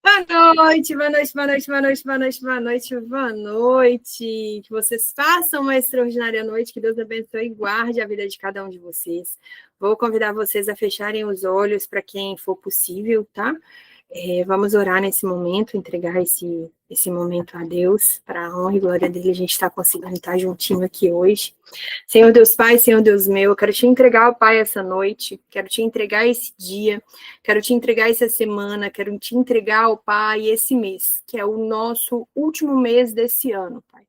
Boa noite, boa noite, boa noite, boa noite, boa noite, boa noite, boa noite. Que vocês façam uma extraordinária noite, que Deus abençoe e guarde a vida de cada um de vocês. Vou convidar vocês a fecharem os olhos para quem for possível, tá? Vamos orar nesse momento, entregar esse momento a Deus, para a honra e glória dele, a gente está conseguindo estar juntinho aqui hoje. Senhor Deus Pai, Senhor Deus meu, eu quero te entregar, ó Pai, essa noite, quero te entregar esse dia, quero te entregar essa semana, quero te entregar, ó Pai, esse mês, que é o nosso último mês desse ano, Pai.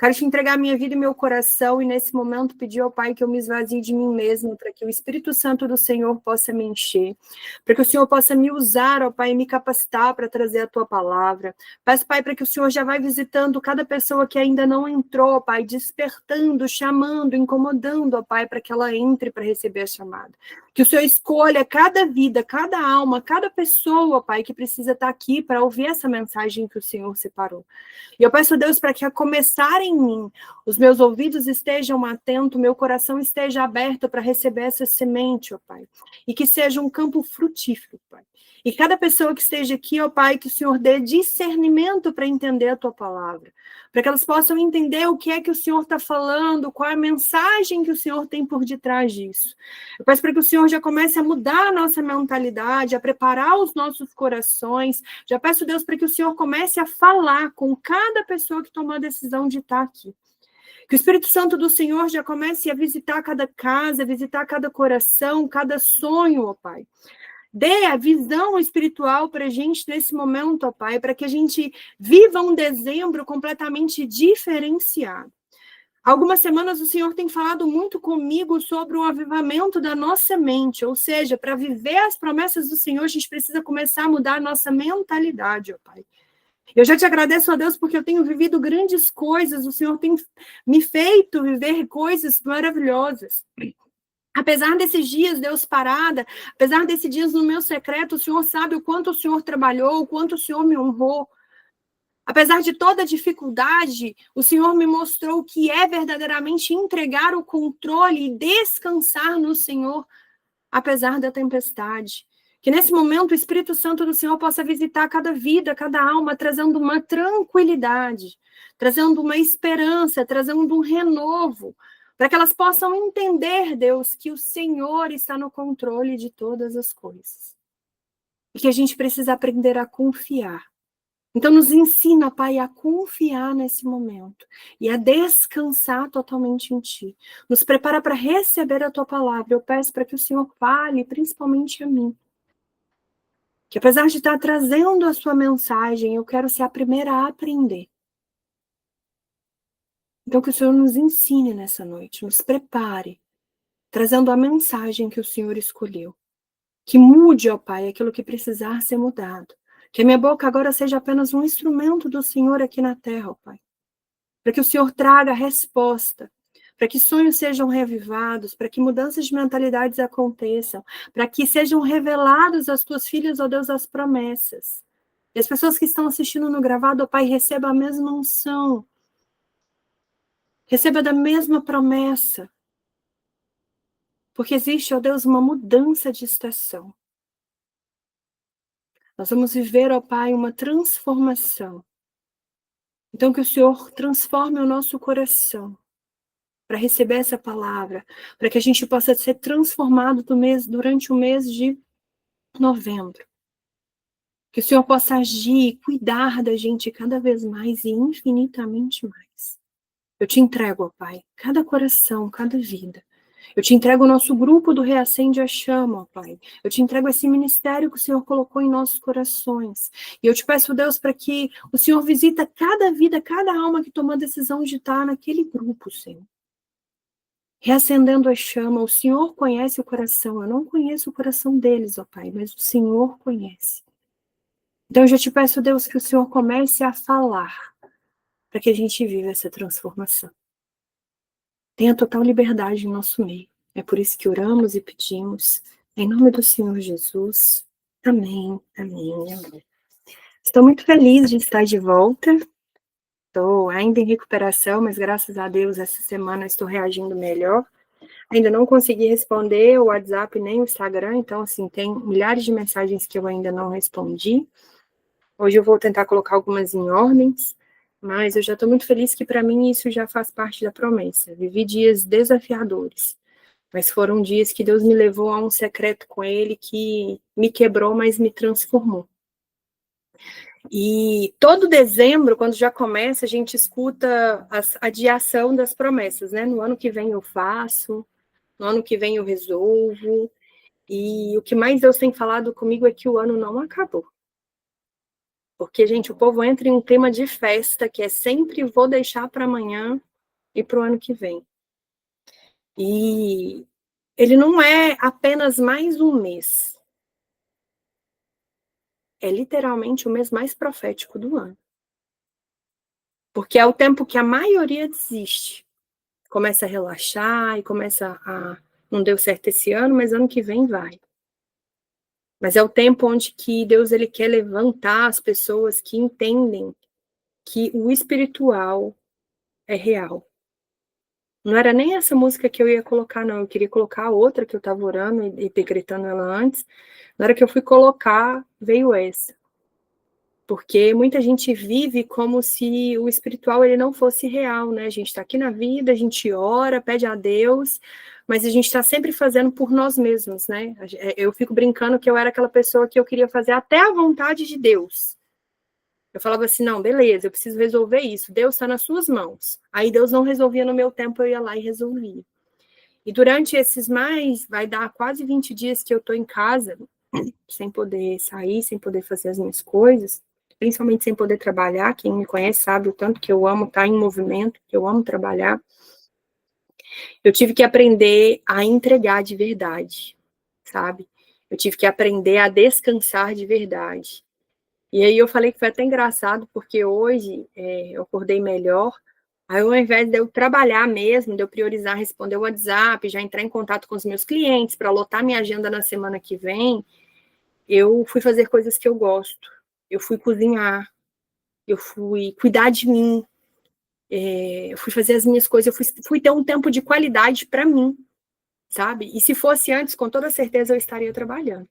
Quero te entregar a minha vida e meu coração, e nesse momento pedir ao Pai que eu me esvazie de mim mesmo, para que o Espírito Santo do Senhor possa me encher, para que o Senhor possa me usar, ó Pai, e me capacitar para trazer a Tua palavra. Peço, Pai, para que o Senhor já vai visitando cada pessoa que ainda não entrou, ó Pai, despertando, chamando, incomodando, ó Pai, para que ela entre para receber a chamada. Que o Senhor escolha cada vida, cada alma, cada pessoa, ó Pai, que precisa estar aqui para ouvir essa mensagem que o Senhor separou. E eu peço a Deus para que a começar em mim, os meus ouvidos estejam atentos, meu coração esteja aberto para receber essa semente, ó Pai. E que seja um campo frutífero, Pai. E cada pessoa que esteja aqui, ó Pai, que o Senhor dê discernimento para entender a Tua palavra. Para que elas possam entender o que é que o Senhor está falando, qual é a mensagem que o Senhor tem por detrás disso. Eu peço para que o Senhor já comece a mudar a nossa mentalidade, a preparar os nossos corações. Já peço, Deus, para que o Senhor comece a falar com cada pessoa que tomou a decisão de estar aqui. Que o Espírito Santo do Senhor já comece a visitar cada casa, visitar cada coração, cada sonho, ó Pai. Dê a visão espiritual para a gente nesse momento, ó Pai, para que a gente viva um dezembro completamente diferenciado. Algumas semanas o Senhor tem falado muito comigo sobre o avivamento da nossa mente, ou seja, para viver as promessas do Senhor, a gente precisa começar a mudar a nossa mentalidade, ó Pai. Eu já te agradeço a Deus porque eu tenho vivido grandes coisas, o Senhor tem me feito viver coisas maravilhosas. Apesar desses dias, Deus parada, apesar desses dias no meu secreto, o Senhor sabe o quanto o Senhor trabalhou, o quanto o Senhor me honrou. Apesar de toda a dificuldade, o Senhor me mostrou que é verdadeiramente entregar o controle e descansar no Senhor, apesar da tempestade. Que nesse momento o Espírito Santo do Senhor possa visitar cada vida, cada alma, trazendo uma tranquilidade, trazendo uma esperança, trazendo um renovo, para que elas possam entender, Deus, que o Senhor está no controle de todas as coisas. E que a gente precisa aprender a confiar. Então, nos ensina, Pai, a confiar nesse momento e a descansar totalmente em Ti. Nos prepara para receber a Tua palavra. Eu peço para que o Senhor fale, principalmente a mim. Que apesar de estar trazendo a Sua mensagem, eu quero ser a primeira a aprender. Então, que o Senhor nos ensine nessa noite, nos prepare, trazendo a mensagem que o Senhor escolheu. Que mude, ó Pai, aquilo que precisar ser mudado. Que a minha boca agora seja apenas um instrumento do Senhor aqui na terra, ó Pai. Para que o Senhor traga a resposta, para que sonhos sejam revivados, para que mudanças de mentalidades aconteçam, para que sejam revelados às tuas filhas, ó Deus, as promessas. E as pessoas que estão assistindo no gravado, ó Pai, recebam a mesma unção, receba da mesma promessa, porque existe, ó Deus, uma mudança de estação. Nós vamos viver, ó Pai, uma transformação. Então, que o Senhor transforme o nosso coração para receber essa palavra, para que a gente possa ser transformado durante o mês de novembro. Que o Senhor possa agir, cuidar da gente cada vez mais e infinitamente mais. Eu te entrego, ó Pai, cada coração, cada vida. Eu te entrego o nosso grupo do Reacende a Chama, ó Pai. Eu te entrego esse ministério que o Senhor colocou em nossos corações. E eu te peço, Deus, para que o Senhor visita cada vida, cada alma que tomou a decisão de estar naquele grupo, Senhor. Reacendendo a chama, o Senhor conhece o coração. Eu não conheço o coração deles, ó Pai, mas o Senhor conhece. Então eu já te peço, Deus, que o Senhor comece a falar para que a gente viva essa transformação. Tenha total liberdade em nosso meio. É por isso que oramos e pedimos. Em nome do Senhor Jesus. Amém, amém, amém. Estou muito feliz de estar de volta. Estou ainda em recuperação, mas graças a Deus essa semana estou reagindo melhor. Ainda não consegui responder o WhatsApp nem o Instagram, então assim, tem milhares de mensagens que eu ainda não respondi. Hoje eu vou tentar colocar algumas em ordens, mas eu já estou muito feliz que para mim isso já faz parte da promessa. Vivi dias desafiadores, mas foram dias que Deus me levou a um secreto com Ele que me quebrou, mas me transformou. E todo dezembro, quando já começa, a gente escuta a adiação das promessas, né? No ano que vem eu faço, no ano que vem eu resolvo. E o que mais Deus tem falado comigo é que o ano não acabou. Porque, gente, o povo entra em um clima de festa, que é sempre vou deixar para amanhã e para o ano que vem. E ele não é apenas mais um mês. É literalmente o mês mais profético do ano. Porque é o tempo que a maioria desiste. Começa a relaxar e começa a... Não deu certo esse ano, mas ano que vem vai. Mas é o tempo onde que Deus ele quer levantar as pessoas que entendem que o espiritual é real. Não era nem essa música que eu ia colocar, não. Eu queria colocar a outra que eu estava orando e decretando ela antes. Na hora que eu fui colocar, veio essa. Porque muita gente vive como se o espiritual ele não fosse real, né? A gente está aqui na vida, a gente ora, pede a Deus, mas a gente está sempre fazendo por nós mesmos, né? Eu fico brincando que eu era aquela pessoa que eu queria fazer até a vontade de Deus. Eu falava assim, não, beleza, eu preciso resolver isso. Deus está nas suas mãos. Aí Deus não resolvia no meu tempo, eu ia lá e resolvia. E durante esses vai dar quase 20 dias que eu estou em casa, sem poder sair, sem poder fazer as minhas coisas, principalmente sem poder trabalhar. Quem me conhece sabe o tanto que eu amo estar em movimento, que eu amo trabalhar. Eu tive que aprender a entregar de verdade, sabe? Eu tive que aprender a descansar de verdade. E aí eu falei que foi até engraçado, porque hoje eu acordei melhor. Aí, ao invés de eu trabalhar mesmo, de eu priorizar responder o WhatsApp, já entrar em contato com os meus clientes para lotar minha agenda na semana que vem, eu fui fazer coisas que eu gosto. Eu fui cozinhar, eu fui cuidar de mim, eu fui fazer as minhas coisas, eu fui ter um tempo de qualidade para mim, sabe? E se fosse antes, com toda certeza eu estaria trabalhando.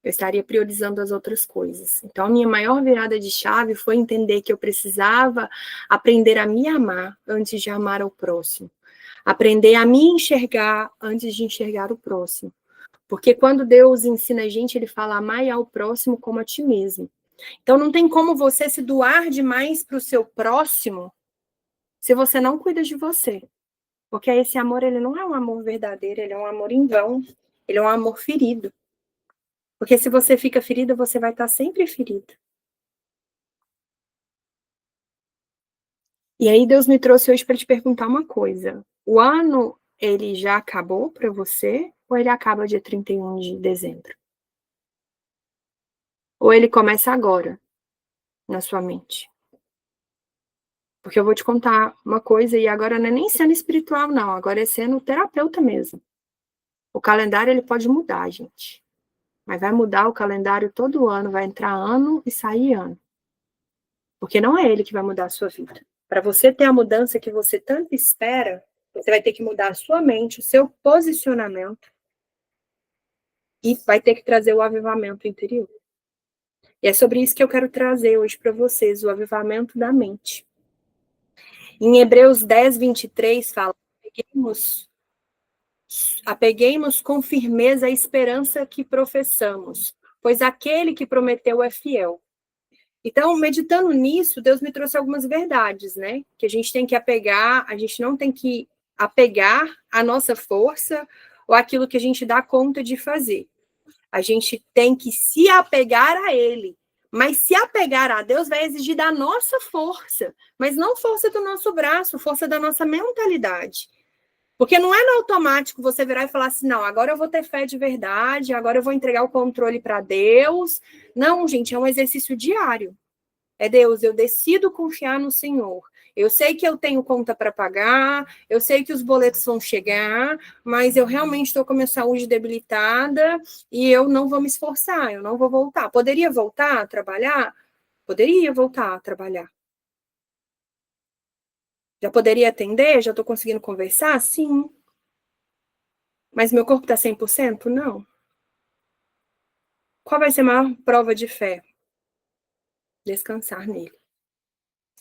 Eu estaria priorizando as outras coisas. Então, a minha maior virada de chave foi entender que eu precisava aprender a me amar antes de amar ao próximo. Aprender a me enxergar antes de enxergar o próximo. Porque quando Deus ensina a gente, ele fala, amai ao próximo como a ti mesmo. Então, não tem como você se doar demais para o seu próximo se você não cuida de você. Porque esse amor, ele não é um amor verdadeiro, ele é um amor em vão. Ele é um amor ferido. Porque se você fica ferida, você vai estar sempre ferida. E aí Deus me trouxe hoje para te perguntar uma coisa. O ano, ele já acabou para você? Ou ele acaba dia 31 de dezembro? Ou ele começa agora, na sua mente? Porque eu vou te contar uma coisa, e agora não é nem sendo espiritual, não. Agora é sendo terapeuta mesmo. O calendário, ele pode mudar, gente. Mas vai mudar o calendário todo ano, vai entrar ano e sair ano. Porque não é ele que vai mudar a sua vida. Para você ter a mudança que você tanto espera, você vai ter que mudar a sua mente, o seu posicionamento, e vai ter que trazer o avivamento interior. E é sobre isso que eu quero trazer hoje para vocês, o avivamento da mente. Em Hebreus 10, 23, fala, apeguemos com firmeza a esperança que professamos, pois aquele que prometeu é fiel. Então, meditando nisso, Deus me trouxe algumas verdades, né? Que a gente tem que apegar, a gente não tem que apegar a nossa força ou aquilo que a gente dá conta de fazer. A gente tem que se apegar a Ele. Mas se apegar a Deus vai exigir da nossa força, mas não força do nosso braço, força da nossa mentalidade. Porque não é no automático você virar e falar assim, não, agora eu vou ter fé de verdade, agora eu vou entregar o controle para Deus. Não, gente, é um exercício diário. É Deus, eu decido confiar no Senhor. Eu sei que eu tenho conta para pagar, eu sei que os boletos vão chegar, mas eu realmente estou com a minha saúde debilitada e eu não vou me esforçar, eu não vou voltar. Poderia voltar a trabalhar? Poderia voltar a trabalhar. Já poderia atender? Já estou conseguindo conversar? Sim. Mas meu corpo está 100%? Não. Qual vai ser a maior prova de fé? Descansar nele.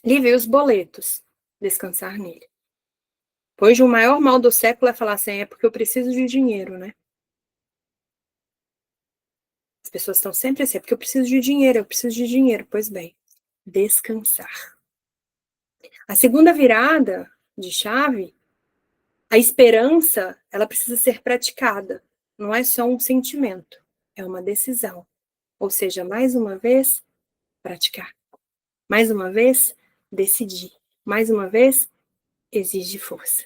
Livre os boletos. Descansar nele. Hoje o maior mal do século é falar assim, é porque eu preciso de dinheiro, né? As pessoas estão sempre assim, é porque eu preciso de dinheiro, eu preciso de dinheiro. Pois bem, descansar. A segunda virada de chave, a esperança, ela precisa ser praticada. Não é só um sentimento, é uma decisão. Ou seja, mais uma vez, praticar. Mais uma vez, decidir. Mais uma vez, exige força.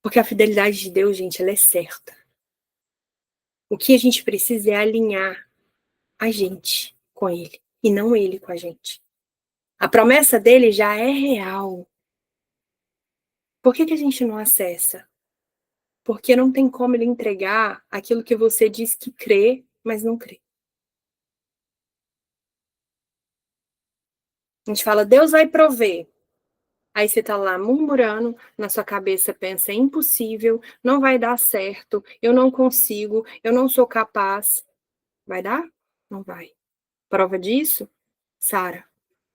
Porque a fidelidade de Deus, gente, ela é certa. O que a gente precisa é alinhar a gente com ele e não ele com a gente. A promessa dele já é real. Por que a gente não acessa? Porque não tem como ele entregar aquilo que você diz que crê, mas não crê. A gente fala, Deus vai prover. Aí você tá lá murmurando, na sua cabeça pensa, é impossível, não vai dar certo, eu não consigo, eu não sou capaz. Vai dar? Não vai. Prova disso? Sara.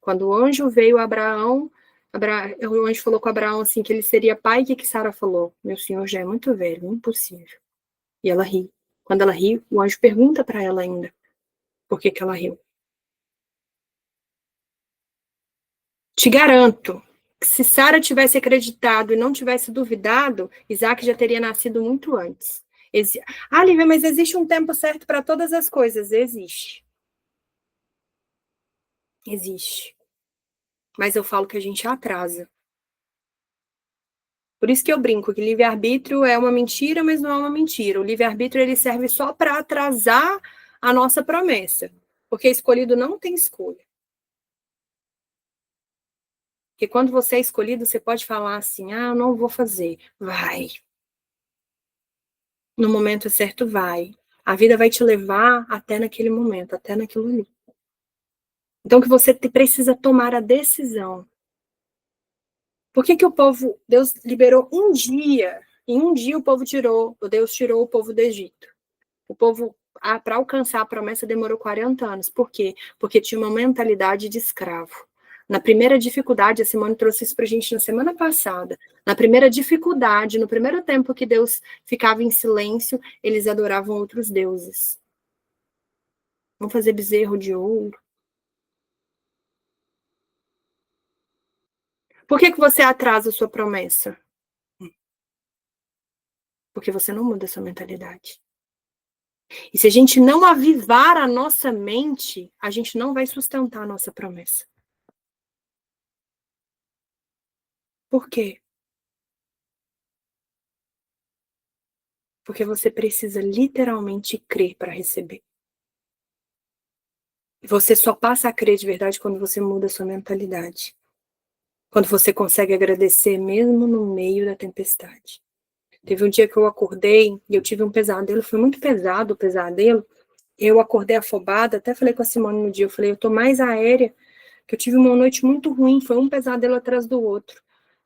Quando o anjo veio a Abraão, o anjo falou com Abraão assim que ele seria pai, o que Sara falou? Meu senhor já é muito velho, impossível. E ela ri. Quando ela ri, o anjo pergunta para ela ainda por que ela riu. Te garanto que se Sara tivesse acreditado e não tivesse duvidado, Isaac já teria nascido muito antes. Ah, Lívia, mas existe um tempo certo para todas as coisas? Existe. Existe. Mas eu falo que a gente atrasa. Por isso que eu brinco que livre-arbítrio é uma mentira, mas não é uma mentira. O livre-arbítrio ele serve só para atrasar a nossa promessa. Porque escolhido não tem escolha. Porque quando você é escolhido, você pode falar assim, ah, eu não vou fazer. Vai. No momento certo, vai. A vida vai te levar até naquele momento, até naquilo ali. Então, que você precisa tomar a decisão. Por que o povo, Deus liberou um dia, em um dia Deus tirou o povo do Egito. O povo, para alcançar a promessa, demorou 40 anos. Por quê? Porque tinha uma mentalidade de escravo. Na primeira dificuldade, a Simone trouxe isso para a gente na semana passada. Na primeira dificuldade, no primeiro tempo que Deus ficava em silêncio, eles adoravam outros deuses. Vão fazer bezerro de ouro. Por que você atrasa a sua promessa? Porque você não muda a sua mentalidade. E se a gente não avivar a nossa mente, a gente não vai sustentar a nossa promessa. Por quê? Porque você precisa literalmente crer para receber. Você só passa a crer de verdade quando você muda a sua mentalidade. Quando você consegue agradecer mesmo no meio da tempestade. Teve um dia que eu acordei e eu tive um pesadelo, foi muito pesado o pesadelo. Eu acordei afobada, até falei com a Simone no dia, eu falei, eu tô mais aérea, que eu tive uma noite muito ruim, foi um pesadelo atrás do outro.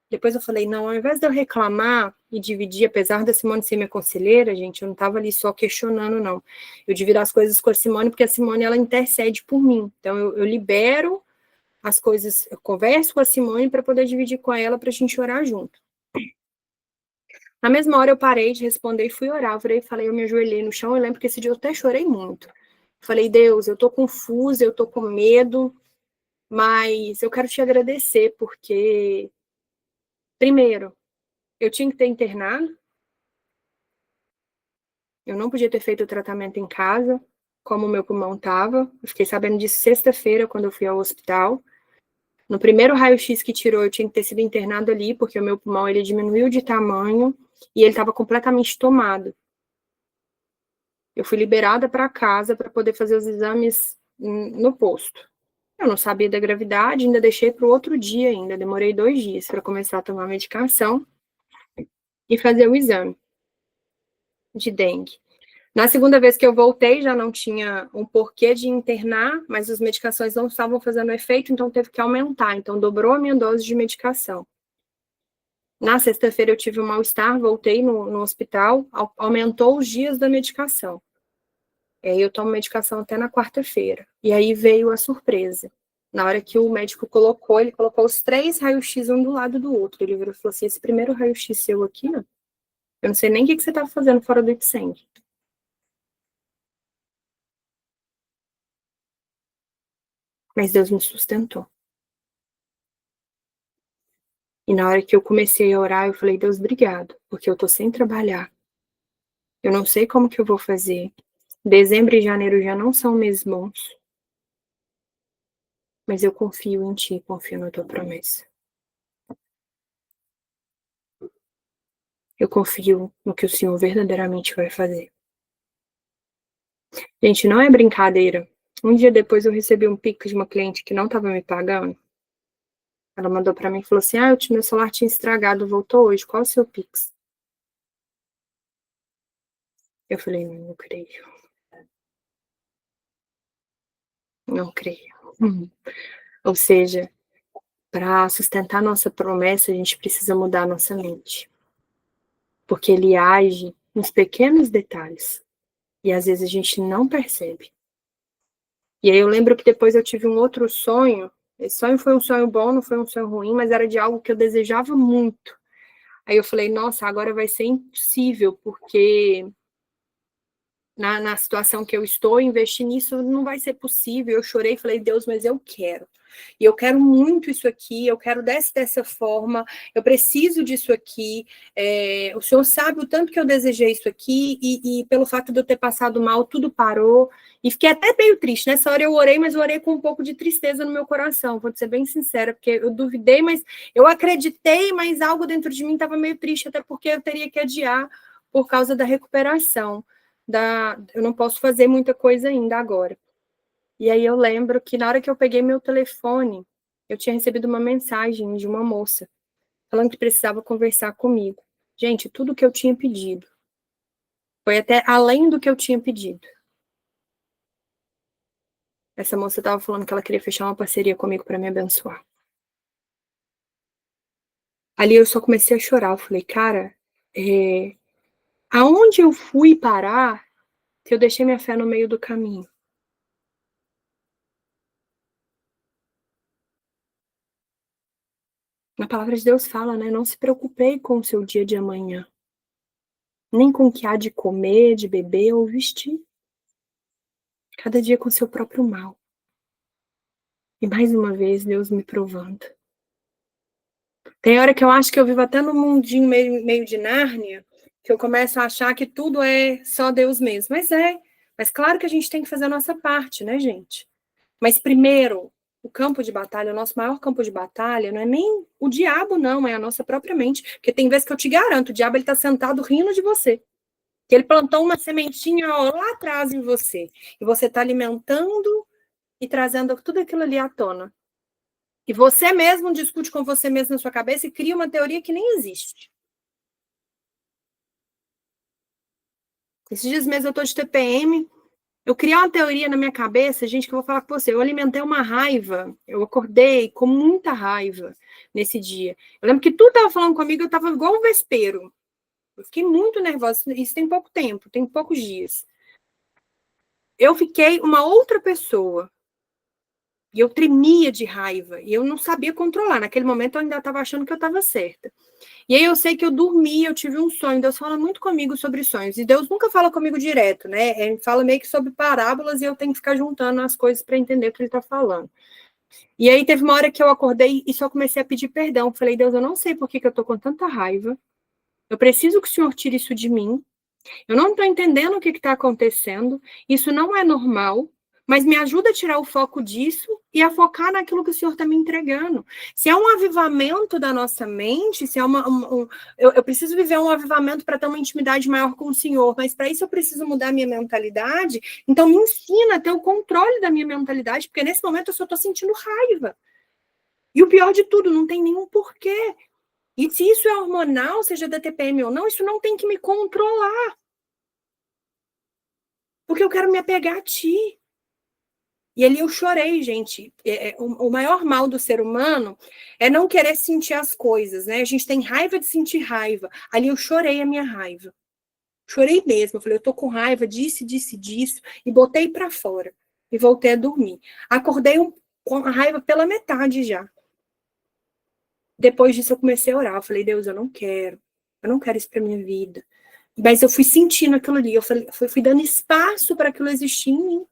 Depois eu falei, não, ao invés de eu reclamar e dividir, apesar da Simone ser minha conselheira, gente, eu não estava ali só questionando, não. Eu divido as coisas com a Simone, porque a Simone, ela intercede por mim. Então, eu libero as coisas, eu converso com a Simone para poder dividir com ela, para a gente orar junto. Na mesma hora, eu parei de responder e fui orar. Eu falei, eu me ajoelhei no chão, eu lembro que esse dia eu até chorei muito. Falei, Deus, eu tô confusa, eu tô com medo, mas eu quero te agradecer, porque, primeiro, eu tinha que ter internado, eu não podia ter feito o tratamento em casa, como o meu pulmão estava. Eu fiquei sabendo disso sexta-feira, quando eu fui ao hospital. No primeiro raio-x que tirou, eu tinha que ter sido internado ali, porque o meu pulmão ele diminuiu de tamanho e ele estava completamente tomado. Eu fui liberada para casa para poder fazer os exames no posto. Eu não sabia da gravidade, ainda deixei para o outro dia ainda. Demorei 2 dias para começar a tomar medicação e fazer o exame de dengue. Na segunda vez que eu voltei, já não tinha um porquê de internar, mas as medicações não estavam fazendo efeito, então teve que aumentar. Então, dobrou a minha dose de medicação. Na sexta-feira, eu tive um mal-estar, voltei no hospital, aumentou os dias da medicação. E aí eu tomo medicação até na quarta-feira. E aí veio a surpresa. Na hora que o médico colocou, ele colocou os 3 raios-x um do lado do outro. Ele virou e falou assim, esse primeiro raio-x seu aqui, ó, eu não sei nem o que você estava fazendo fora do Ipsen. Mas Deus me sustentou. E na hora que eu comecei a orar, eu falei, Deus, obrigado, porque eu tô sem trabalhar. Eu não sei como que eu vou fazer. Dezembro e janeiro já não são meses bons. Mas eu confio em ti, confio na tua promessa. Eu confio no que o Senhor verdadeiramente vai fazer. Gente, não é brincadeira. Um dia depois eu recebi um Pix de uma cliente que não estava me pagando. Ela mandou para mim e falou assim, meu celular tinha estragado, voltou hoje, qual é o seu Pix? Eu falei, não creio. Não creio. Ou seja, para sustentar nossa promessa, a gente precisa mudar a nossa mente. Porque ele age nos pequenos detalhes. E às vezes a gente não percebe. E aí eu lembro que depois eu tive um outro sonho. Esse sonho foi um sonho bom, não foi um sonho ruim, mas era de algo que eu desejava muito. Aí eu falei, nossa, agora vai ser impossível, porque na situação que eu estou, investir nisso não vai ser possível. Eu chorei e falei, Deus, mas eu quero. E eu quero muito isso aqui, eu quero dessa forma, eu preciso disso aqui. O Senhor sabe o tanto que eu desejei isso aqui, e pelo fato de eu ter passado mal, tudo parou. E fiquei até meio triste. Nessa hora eu orei, mas eu orei com um pouco de tristeza no meu coração, vou ser bem sincera, porque eu duvidei, mas eu acreditei, mas algo dentro de mim estava meio triste, até porque eu teria que adiar por causa da recuperação. Eu não posso fazer muita coisa ainda agora. E aí eu lembro que na hora que eu peguei meu telefone, eu tinha recebido uma mensagem de uma moça falando que precisava conversar comigo. Gente, tudo que eu tinha pedido foi até além do que eu tinha pedido. Essa moça estava falando que ela queria fechar uma parceria comigo para me abençoar. Ali eu só comecei a chorar. Eu falei, cara, aonde eu fui parar que eu deixei minha fé no meio do caminho? A palavra de Deus fala, né? Não se preocupei com o seu dia de amanhã, nem com o que há de comer, de beber ou vestir. Cada dia com seu próprio mal. E mais uma vez, Deus me provando. Tem hora que eu acho que eu vivo até no mundinho meio de Nárnia, que eu começo a achar que tudo é só Deus mesmo. Mas claro que a gente tem que fazer a nossa parte, né, gente? Mas primeiro, o campo de batalha, o nosso maior campo de batalha, não é nem o diabo, não, é a nossa própria mente. Porque tem vezes que eu te garanto, o diabo ele tá sentado rindo de você. Que ele plantou uma sementinha lá atrás em você. E você está alimentando e trazendo tudo aquilo ali à tona. E você mesmo discute com você mesmo na sua cabeça e cria uma teoria que nem existe. Esses dias mesmo eu tô de TPM, eu criei uma teoria na minha cabeça, gente, que eu vou falar com você. Eu alimentei uma raiva, eu acordei com muita raiva nesse dia. Eu lembro que tu tava falando comigo, eu tava igual um vespeiro. Eu fiquei muito nervosa, isso tem pouco tempo, tem poucos dias. Eu fiquei uma outra pessoa. E eu tremia de raiva, e eu não sabia controlar. Naquele momento eu ainda estava achando que eu estava certa. E aí eu sei que eu dormi, eu tive um sonho. Deus fala muito comigo sobre sonhos. E Deus nunca fala comigo direto, né? Ele fala meio que sobre parábolas e eu tenho que ficar juntando as coisas para entender o que ele está falando. E aí teve uma hora que eu acordei e só comecei a pedir perdão. Falei, Deus, eu não sei por que eu estou com tanta raiva. Eu preciso que o Senhor tire isso de mim. Eu não estou entendendo o que está acontecendo. Isso não é normal. Mas me ajuda a tirar o foco disso e a focar naquilo que o Senhor está me entregando. Se é um avivamento da nossa mente, se é eu preciso viver um avivamento para ter uma intimidade maior com o Senhor, mas para isso eu preciso mudar a minha mentalidade, então me ensina a ter o controle da minha mentalidade, porque nesse momento eu só estou sentindo raiva. E o pior de tudo, não tem nenhum porquê. E se isso é hormonal, seja da TPM ou não, isso não tem que me controlar. Porque eu quero me apegar a ti. E ali eu chorei, gente. O maior mal do ser humano é não querer sentir as coisas, né? A gente tem raiva de sentir raiva. Ali eu chorei a minha raiva. Chorei mesmo. Eu falei, eu tô com raiva disso, disso. E botei pra fora. E voltei a dormir. Acordei com a raiva pela metade já. Depois disso eu comecei a orar. Eu falei, Deus, eu não quero. Eu não quero isso pra minha vida. Mas eu fui sentindo aquilo ali. Eu fui dando espaço para aquilo existir em mim.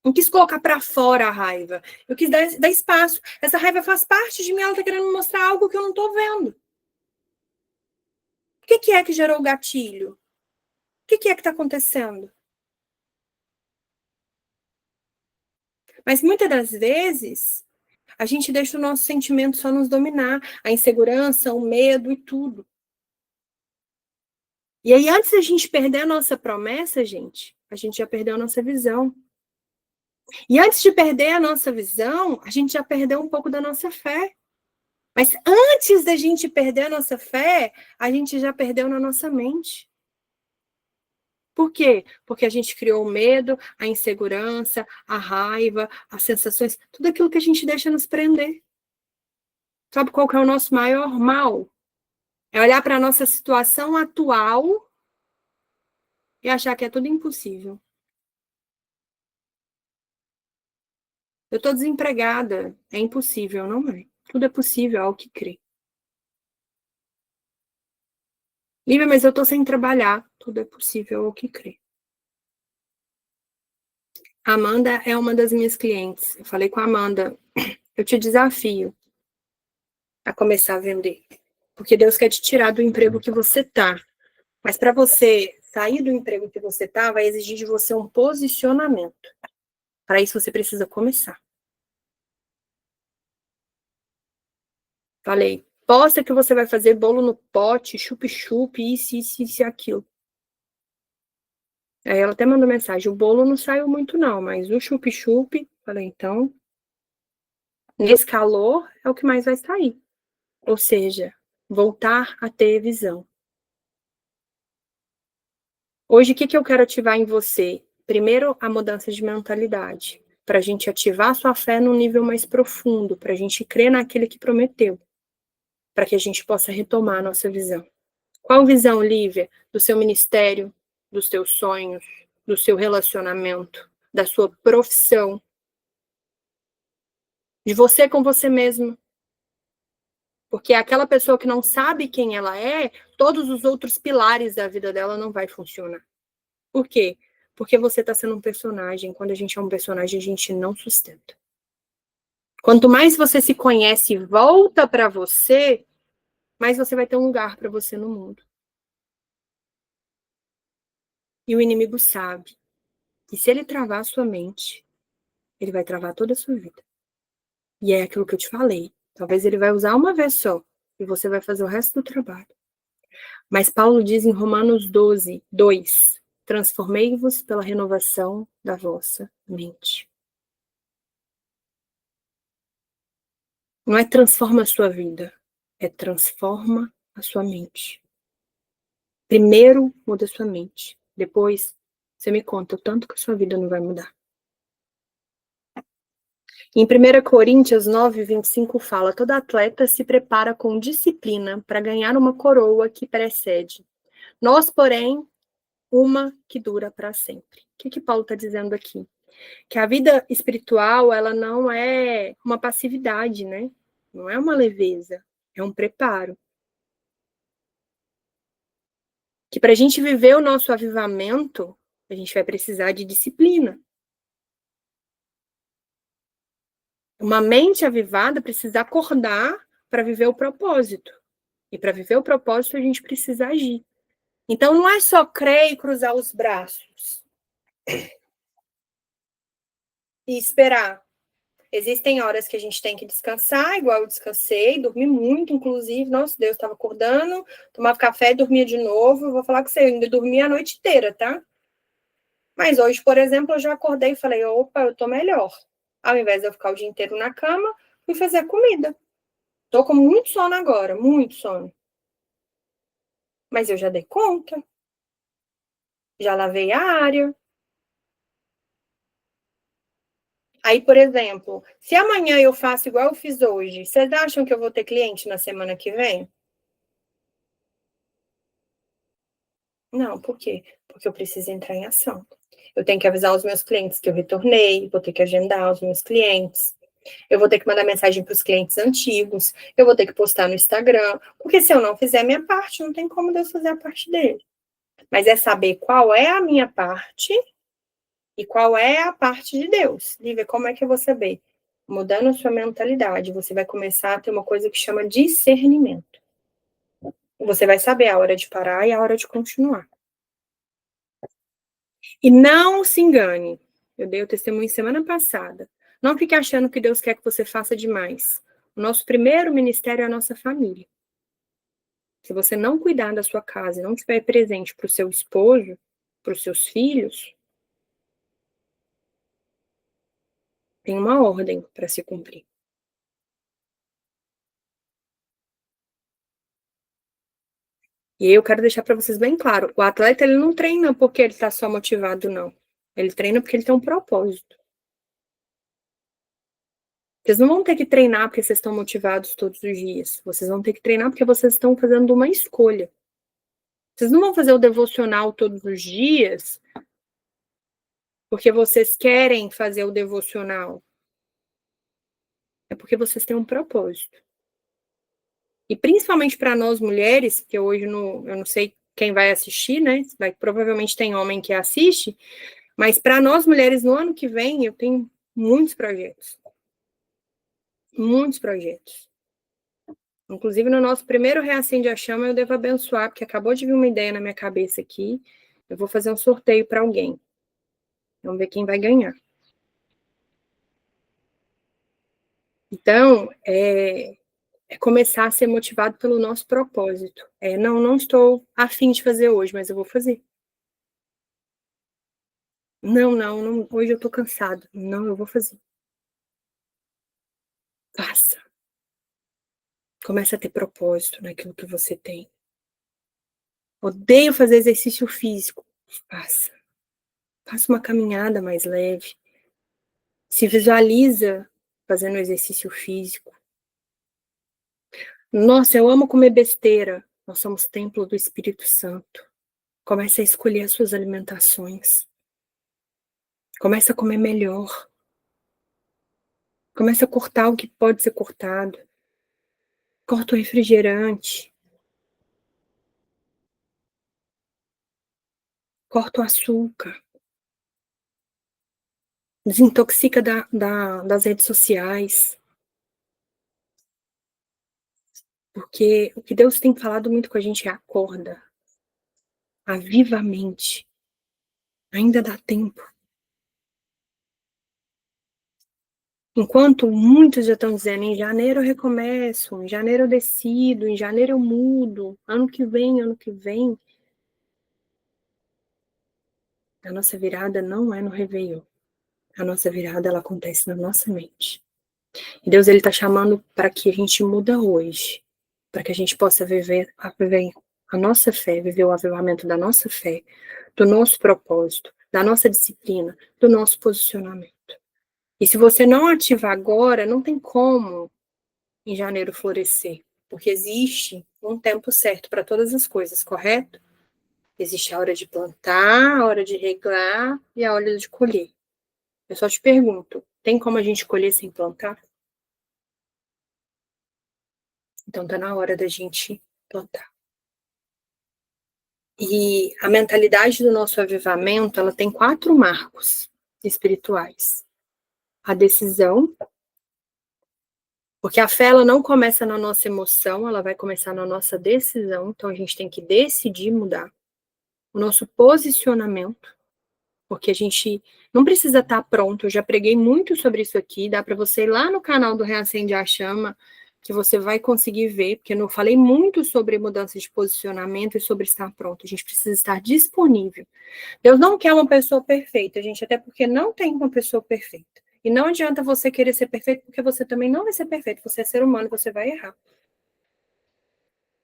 Não quis colocar para fora a raiva. Eu quis dar espaço. Essa raiva faz parte de mim. Ela tá querendo me mostrar algo que eu não tô vendo. O que é que gerou o gatilho? O que é que tá acontecendo? Mas muitas das vezes, a gente deixa o nosso sentimento só nos dominar. A insegurança, o medo e tudo. E aí, antes da gente perder a nossa promessa, gente, a gente já perdeu a nossa visão. E antes de perder a nossa visão, a gente já perdeu um pouco da nossa fé. Mas antes da gente perder a nossa fé, a gente já perdeu na nossa mente. Por quê? Porque a gente criou o medo, a insegurança, a raiva, as sensações, tudo aquilo que a gente deixa nos prender. Sabe qual que é o nosso maior mal? É olhar para a nossa situação atual e achar que é tudo impossível. Eu estou desempregada, é impossível, não é? Tudo é possível ao que crê. Lívia, mas eu estou sem trabalhar. Tudo é possível ao que crê. A Amanda é uma das minhas clientes. Eu falei com a Amanda, eu te desafio a começar a vender. Porque Deus quer te tirar do emprego que você tá. Mas para você sair do emprego que você tá, vai exigir de você um posicionamento. Para isso você precisa começar. Falei, posta que você vai fazer bolo no pote, chup-chup, isso e aquilo. Aí ela até mandou mensagem, o bolo não saiu muito não, mas o chup-chup, falei, então, nesse calor é o que mais vai sair. Ou seja, voltar a ter visão. Hoje, o que eu quero ativar em você? Primeiro, a mudança de mentalidade, para a gente ativar a sua fé num nível mais profundo, para a gente crer naquele que prometeu, para que a gente possa retomar a nossa visão. Qual visão, Lívia? Do seu ministério, dos seus sonhos, do seu relacionamento, da sua profissão, de você com você mesmo. Porque aquela pessoa que não sabe quem ela é, todos os outros pilares da vida dela não vai funcionar. Por quê? Porque você está sendo um personagem. Quando a gente é um personagem, a gente não sustenta. Quanto mais você se conhece e volta para você, mais você vai ter um lugar para você no mundo. E o inimigo sabe que se ele travar a sua mente, ele vai travar toda a sua vida. E é aquilo que eu te falei. Talvez ele vai usar uma vez só e você vai fazer o resto do trabalho. Mas Paulo diz em Romanos 12, 2, transformei-vos pela renovação da vossa mente. Não é transforma a sua vida, é transforma a sua mente. Primeiro muda a sua mente, depois você me conta o tanto que a sua vida não vai mudar. Em 1 Coríntios 9, 25 fala, todo atleta se prepara com disciplina para ganhar uma coroa que precede. Nós, porém, uma que dura para sempre. O que Paulo está dizendo aqui? Que a vida espiritual, ela não é uma passividade, né? Não é uma leveza, é um preparo. Que para a gente viver o nosso avivamento, a gente vai precisar de disciplina. Uma mente avivada precisa acordar para viver o propósito. E para viver o propósito, a gente precisa agir. Então, não é só crer e cruzar os braços e esperar. Existem horas que a gente tem que descansar, igual eu descansei, dormi muito, inclusive. Nossa, Deus, estava acordando, tomava café e dormia de novo. Eu vou falar com você, eu ainda dormi a noite inteira, tá? Mas hoje, por exemplo, eu já acordei e falei, opa, eu tô melhor. Ao invés de eu ficar o dia inteiro na cama, fui fazer a comida. Tô com muito sono agora, muito sono. Mas eu já dei conta. Já lavei a área. Aí, por exemplo, se amanhã eu faço igual eu fiz hoje, vocês acham que eu vou ter cliente na semana que vem? Não, por quê? Porque eu preciso entrar em ação. Eu tenho que avisar os meus clientes que eu retornei, vou ter que agendar os meus clientes, eu vou ter que mandar mensagem para os clientes antigos, eu vou ter que postar no Instagram, porque se eu não fizer a minha parte, não tem como Deus fazer a parte dele. Mas é saber qual é a minha parte e qual é a parte de Deus. Lívia, como é que eu vou saber? Mudando a sua mentalidade, você vai começar a ter uma coisa que chama discernimento. Você vai saber a hora de parar e a hora de continuar. E não se engane. Eu dei o testemunho semana passada. Não fique achando que Deus quer que você faça demais. O nosso primeiro ministério é a nossa família. Se você não cuidar da sua casa e não estiver presente para o seu esposo, para os seus filhos, tem uma ordem para se cumprir. E eu quero deixar para vocês bem claro, o atleta ele não treina porque ele está só motivado, não. Ele treina porque ele tem um propósito. Vocês não vão ter que treinar porque vocês estão motivados todos os dias. Vocês vão ter que treinar porque vocês estão fazendo uma escolha. Vocês não vão fazer o devocional todos os dias porque vocês querem fazer o devocional. É porque vocês têm um propósito. E principalmente para nós mulheres, que hoje eu não sei quem vai assistir, né? Provavelmente tem homem que assiste, mas para nós mulheres no ano que vem eu tenho muitos projetos. Muitos projetos. Inclusive no nosso primeiro Reacende a Chama eu devo abençoar, porque acabou de vir uma ideia na minha cabeça aqui. Eu vou fazer um sorteio para alguém. Vamos ver quem vai ganhar. Então, começar a ser motivado pelo nosso propósito. Não estou a fim de fazer hoje, mas eu vou fazer. Não, hoje eu tô cansado. Não, eu vou fazer. Faça. Comece a ter propósito naquilo que você tem. Odeio fazer exercício físico. Faça. Faça uma caminhada mais leve. Se visualiza fazendo exercício físico. Nossa, eu amo comer besteira. Nós somos templo do Espírito Santo. Comece a escolher as suas alimentações. Comece a comer melhor. Comece a cortar o que pode ser cortado. Corta o refrigerante. Corta o açúcar. Desintoxica das redes sociais. Porque o que Deus tem falado muito com a gente é acorda. Aviva a mente. Ainda dá tempo. Enquanto muitos já estão dizendo, em janeiro eu recomeço, em janeiro eu decido, em janeiro eu mudo, ano que vem. A nossa virada não é no Réveillon. A nossa virada, ela acontece na nossa mente. E Deus, ele está chamando para que a gente muda hoje. Para que a gente possa viver a nossa fé, viver o avivamento da nossa fé, do nosso propósito, da nossa disciplina, do nosso posicionamento. E se você não ativar agora, não tem como em janeiro florescer, porque existe um tempo certo para todas as coisas, correto? Existe a hora de plantar, a hora de regar e a hora de colher. Eu só te pergunto, tem como a gente colher sem plantar? Então tá na hora da gente plantar. E a mentalidade do nosso avivamento, ela tem 4 marcos espirituais. A decisão, porque a fé ela não começa na nossa emoção, ela vai começar na nossa decisão, então a gente tem que decidir mudar. O nosso posicionamento, porque a gente não precisa estar pronto, eu já preguei muito sobre isso aqui, dá para você ir lá no canal do Reacende a Chama, que você vai conseguir ver, porque eu falei muito sobre mudança de posicionamento e sobre estar pronto, a gente precisa estar disponível. Deus não quer uma pessoa perfeita, gente, até porque não tem uma pessoa perfeita. E não adianta você querer ser perfeito, porque você também não vai ser perfeito, você é ser humano, você vai errar.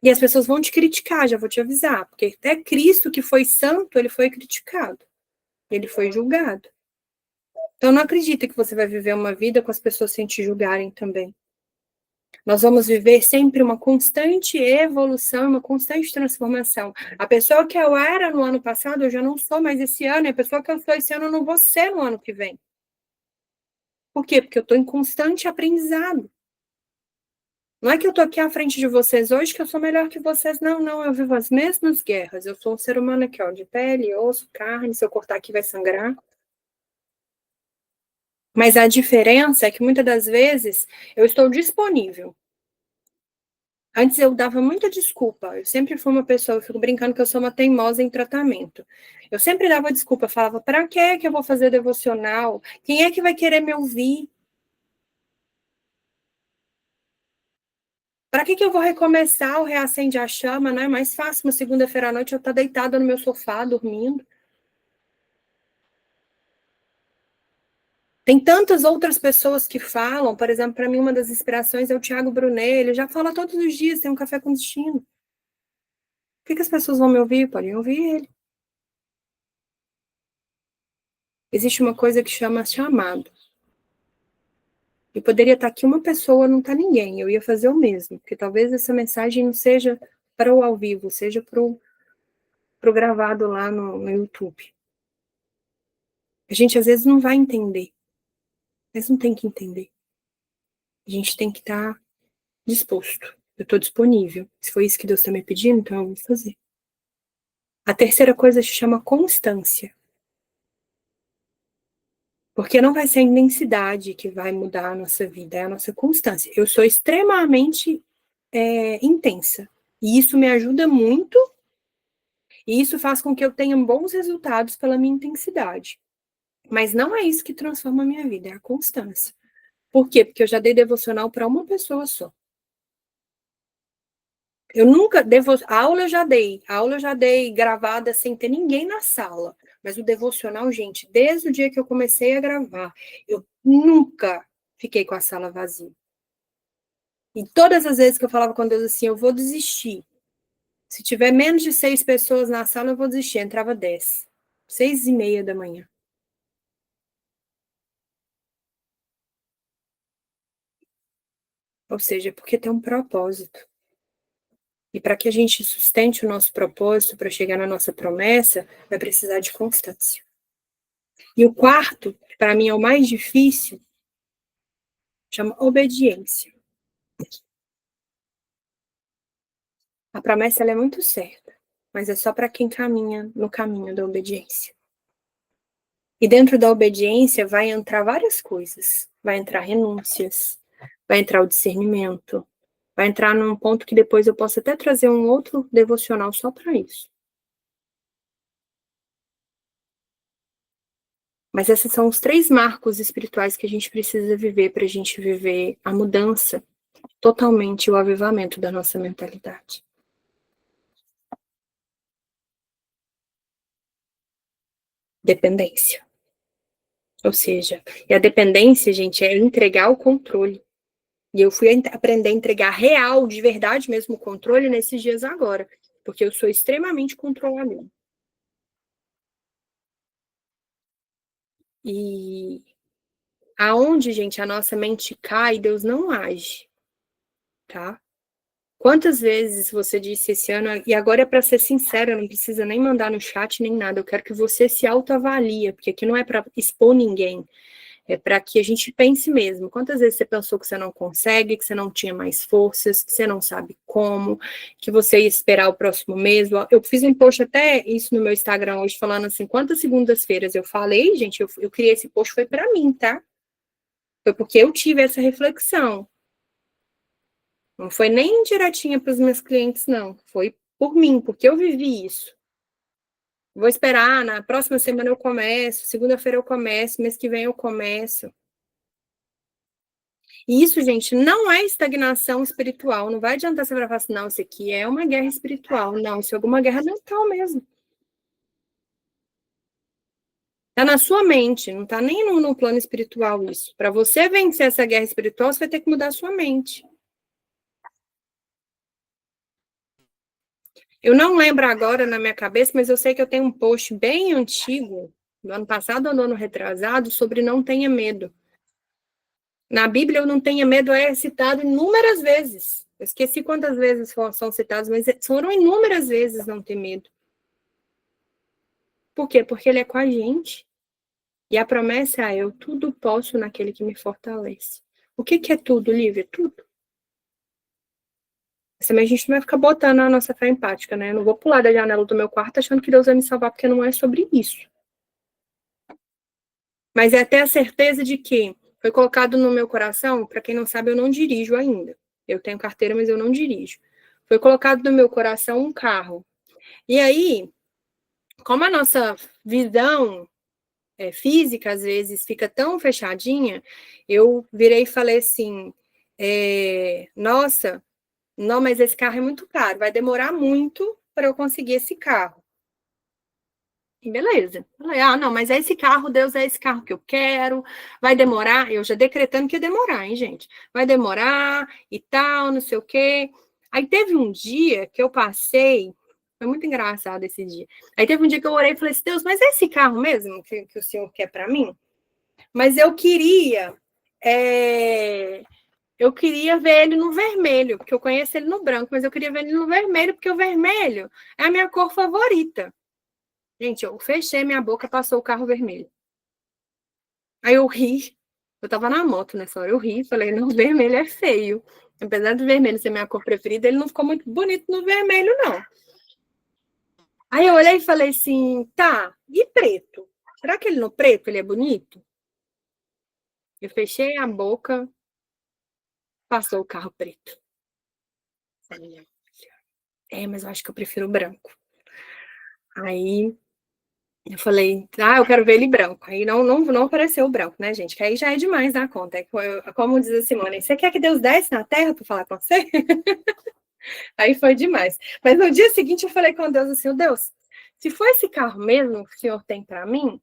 E as pessoas vão te criticar, já vou te avisar, porque até Cristo, que foi santo, ele foi criticado. Ele foi julgado. Então não acredita que você vai viver uma vida com as pessoas sem te julgarem também. Nós vamos viver sempre uma constante evolução, uma constante transformação. A pessoa que eu era no ano passado, eu já não sou mais esse ano, e a pessoa que eu sou esse ano, eu não vou ser no ano que vem. Por quê? Porque eu estou em constante aprendizado. Não é que eu estou aqui à frente de vocês hoje que eu sou melhor que vocês, não, não, eu vivo as mesmas guerras. Eu sou um ser humano aqui, ó, de pele, osso, carne, se eu cortar aqui vai sangrar. Mas a diferença é que muitas das vezes eu estou disponível. Antes eu dava muita desculpa. Eu sempre fui uma pessoa, eu fico brincando que eu sou uma teimosa em tratamento. Eu sempre dava desculpa, falava, para que eu vou fazer devocional? Quem é que vai querer me ouvir? Para que eu vou recomeçar o Reacende a Chama? Não é mais fácil uma segunda-feira à noite eu estar deitada no meu sofá, dormindo. Tem tantas outras pessoas que falam, por exemplo, para mim uma das inspirações é o Thiago Brunet, ele já fala todos os dias, tem um café com destino. Por que as pessoas vão me ouvir? Podem ouvir ele. Existe uma coisa que chama chamado. E poderia estar aqui uma pessoa, não está ninguém. Eu ia fazer o mesmo, porque talvez essa mensagem não seja para o ao vivo, seja para o gravado lá no YouTube. A gente às vezes não vai entender, mas não tem que entender. A gente tem que estar disposto. Eu estou disponível. Se foi isso que Deus está me pedindo, então eu vou fazer. A terceira coisa se chama constância. Porque não vai ser a intensidade que vai mudar a nossa vida, é a nossa constância. Eu sou extremamente intensa. E isso me ajuda muito, e isso faz com que eu tenha bons resultados pela minha intensidade. Mas não é isso que transforma a minha vida, é a constância. Por quê? Porque eu já dei devocional para uma pessoa só. Eu nunca aula eu já dei gravada sem ter ninguém na sala. Mas o devocional, gente, desde o dia que eu comecei a gravar, eu nunca fiquei com a sala vazia. E todas as vezes que eu falava com Deus assim, eu vou desistir. Se tiver menos de 6 pessoas na sala, eu vou desistir. Entrava 10. 6:30 da manhã. Ou seja, porque tem um propósito. E para que a gente sustente o nosso propósito, para chegar na nossa promessa, vai precisar de constância. E o quarto, que para mim é o mais difícil, chama obediência. A promessa ela é muito certa, mas é só para quem caminha no caminho da obediência. E dentro da obediência vai entrar várias coisas. Vai entrar renúncias, vai entrar o discernimento, vai entrar num ponto que depois eu posso até trazer um outro devocional só para isso. Mas esses são os 3 marcos espirituais que a gente precisa viver para a gente viver a mudança totalmente, o avivamento da nossa mentalidade. Dependência. Ou seja, e a dependência, gente, é entregar o controle. E eu fui aprender a entregar real, de verdade mesmo, o controle nesses dias agora. Porque eu sou extremamente controladora. E aonde, gente, a nossa mente cai, Deus não age, tá? Quantas vezes você disse esse ano, e agora é para ser sincera, não precisa nem mandar no chat nem nada, eu quero que você se autoavalie, porque aqui não é para expor ninguém, é para que a gente pense mesmo. Quantas vezes você pensou que você não consegue, que você não tinha mais forças, que você não sabe como, que você ia esperar o próximo mês? Eu fiz um post até isso no meu Instagram hoje, falando assim, quantas segundas-feiras eu falei, gente, eu criei esse post, foi para mim, tá? Foi porque eu tive essa reflexão. Não foi nem direitinha para os meus clientes, não. Foi por mim, porque eu vivi isso. Vou esperar, na próxima semana eu começo, segunda-feira eu começo, mês que vem eu começo. E isso, gente, não é estagnação espiritual. Não vai adiantar você falar assim, não, isso aqui é uma guerra espiritual. Não, isso é alguma guerra mental mesmo. Tá na sua mente, não tá nem no plano espiritual isso. Para você vencer essa guerra espiritual, você vai ter que mudar a sua mente. Eu não lembro agora na minha cabeça, mas eu sei que eu tenho um post bem antigo, do ano passado ou do ano retrasado, sobre não tenha medo. Na Bíblia, eu não tenha medo é citado inúmeras vezes. Eu esqueci quantas vezes são citados, mas foram inúmeras vezes não ter medo. Por quê? Porque ele é com a gente. E a promessa é: eu tudo posso naquele que me fortalece. O que é tudo, Lívia? Tudo. Mas também a gente não vai ficar botando a nossa fé empática, né? Eu não vou pular da janela do meu quarto achando que Deus vai me salvar, porque não é sobre isso. Mas é até a certeza de que foi colocado no meu coração. Para quem não sabe, eu não dirijo ainda. Eu tenho carteira, mas eu não dirijo. Foi colocado no meu coração um carro. E aí, como a nossa visão física, às vezes, fica tão fechadinha, eu virei e falei assim, nossa, não, mas esse carro é muito caro, vai demorar muito para eu conseguir esse carro. E beleza. Falei, não, mas é esse carro, Deus, é esse carro que eu quero, vai demorar, eu já decretando que ia demorar, hein, gente? Vai demorar e tal, não sei o quê. Aí teve um dia que eu passei, foi muito engraçado esse dia. Aí teve um dia que eu orei e falei assim, Deus, mas é esse carro mesmo que o Senhor quer para mim? Mas é, eu queria ver ele no vermelho, porque eu conheço ele no branco, mas eu queria ver ele no vermelho, porque o vermelho é a minha cor favorita. Gente, eu fechei minha boca, passou o carro vermelho. Aí eu ri, eu tava na moto nessa hora, eu ri, falei, não, vermelho é feio. Apesar do vermelho ser minha cor preferida, ele não ficou muito bonito no vermelho, não. Aí eu olhei e falei assim, tá, e preto? Será que ele no preto ele é bonito? Eu fechei a boca, passou o carro preto. Mas eu acho que eu prefiro o branco. Aí eu falei, eu quero ver ele branco. Aí não apareceu o branco, né, gente? Que aí já é demais na conta. Como diz a Simone, você quer que Deus desce na terra para falar com você? Aí foi demais. Mas no dia seguinte eu falei com Deus assim, Deus, se for esse carro mesmo que o Senhor tem para mim,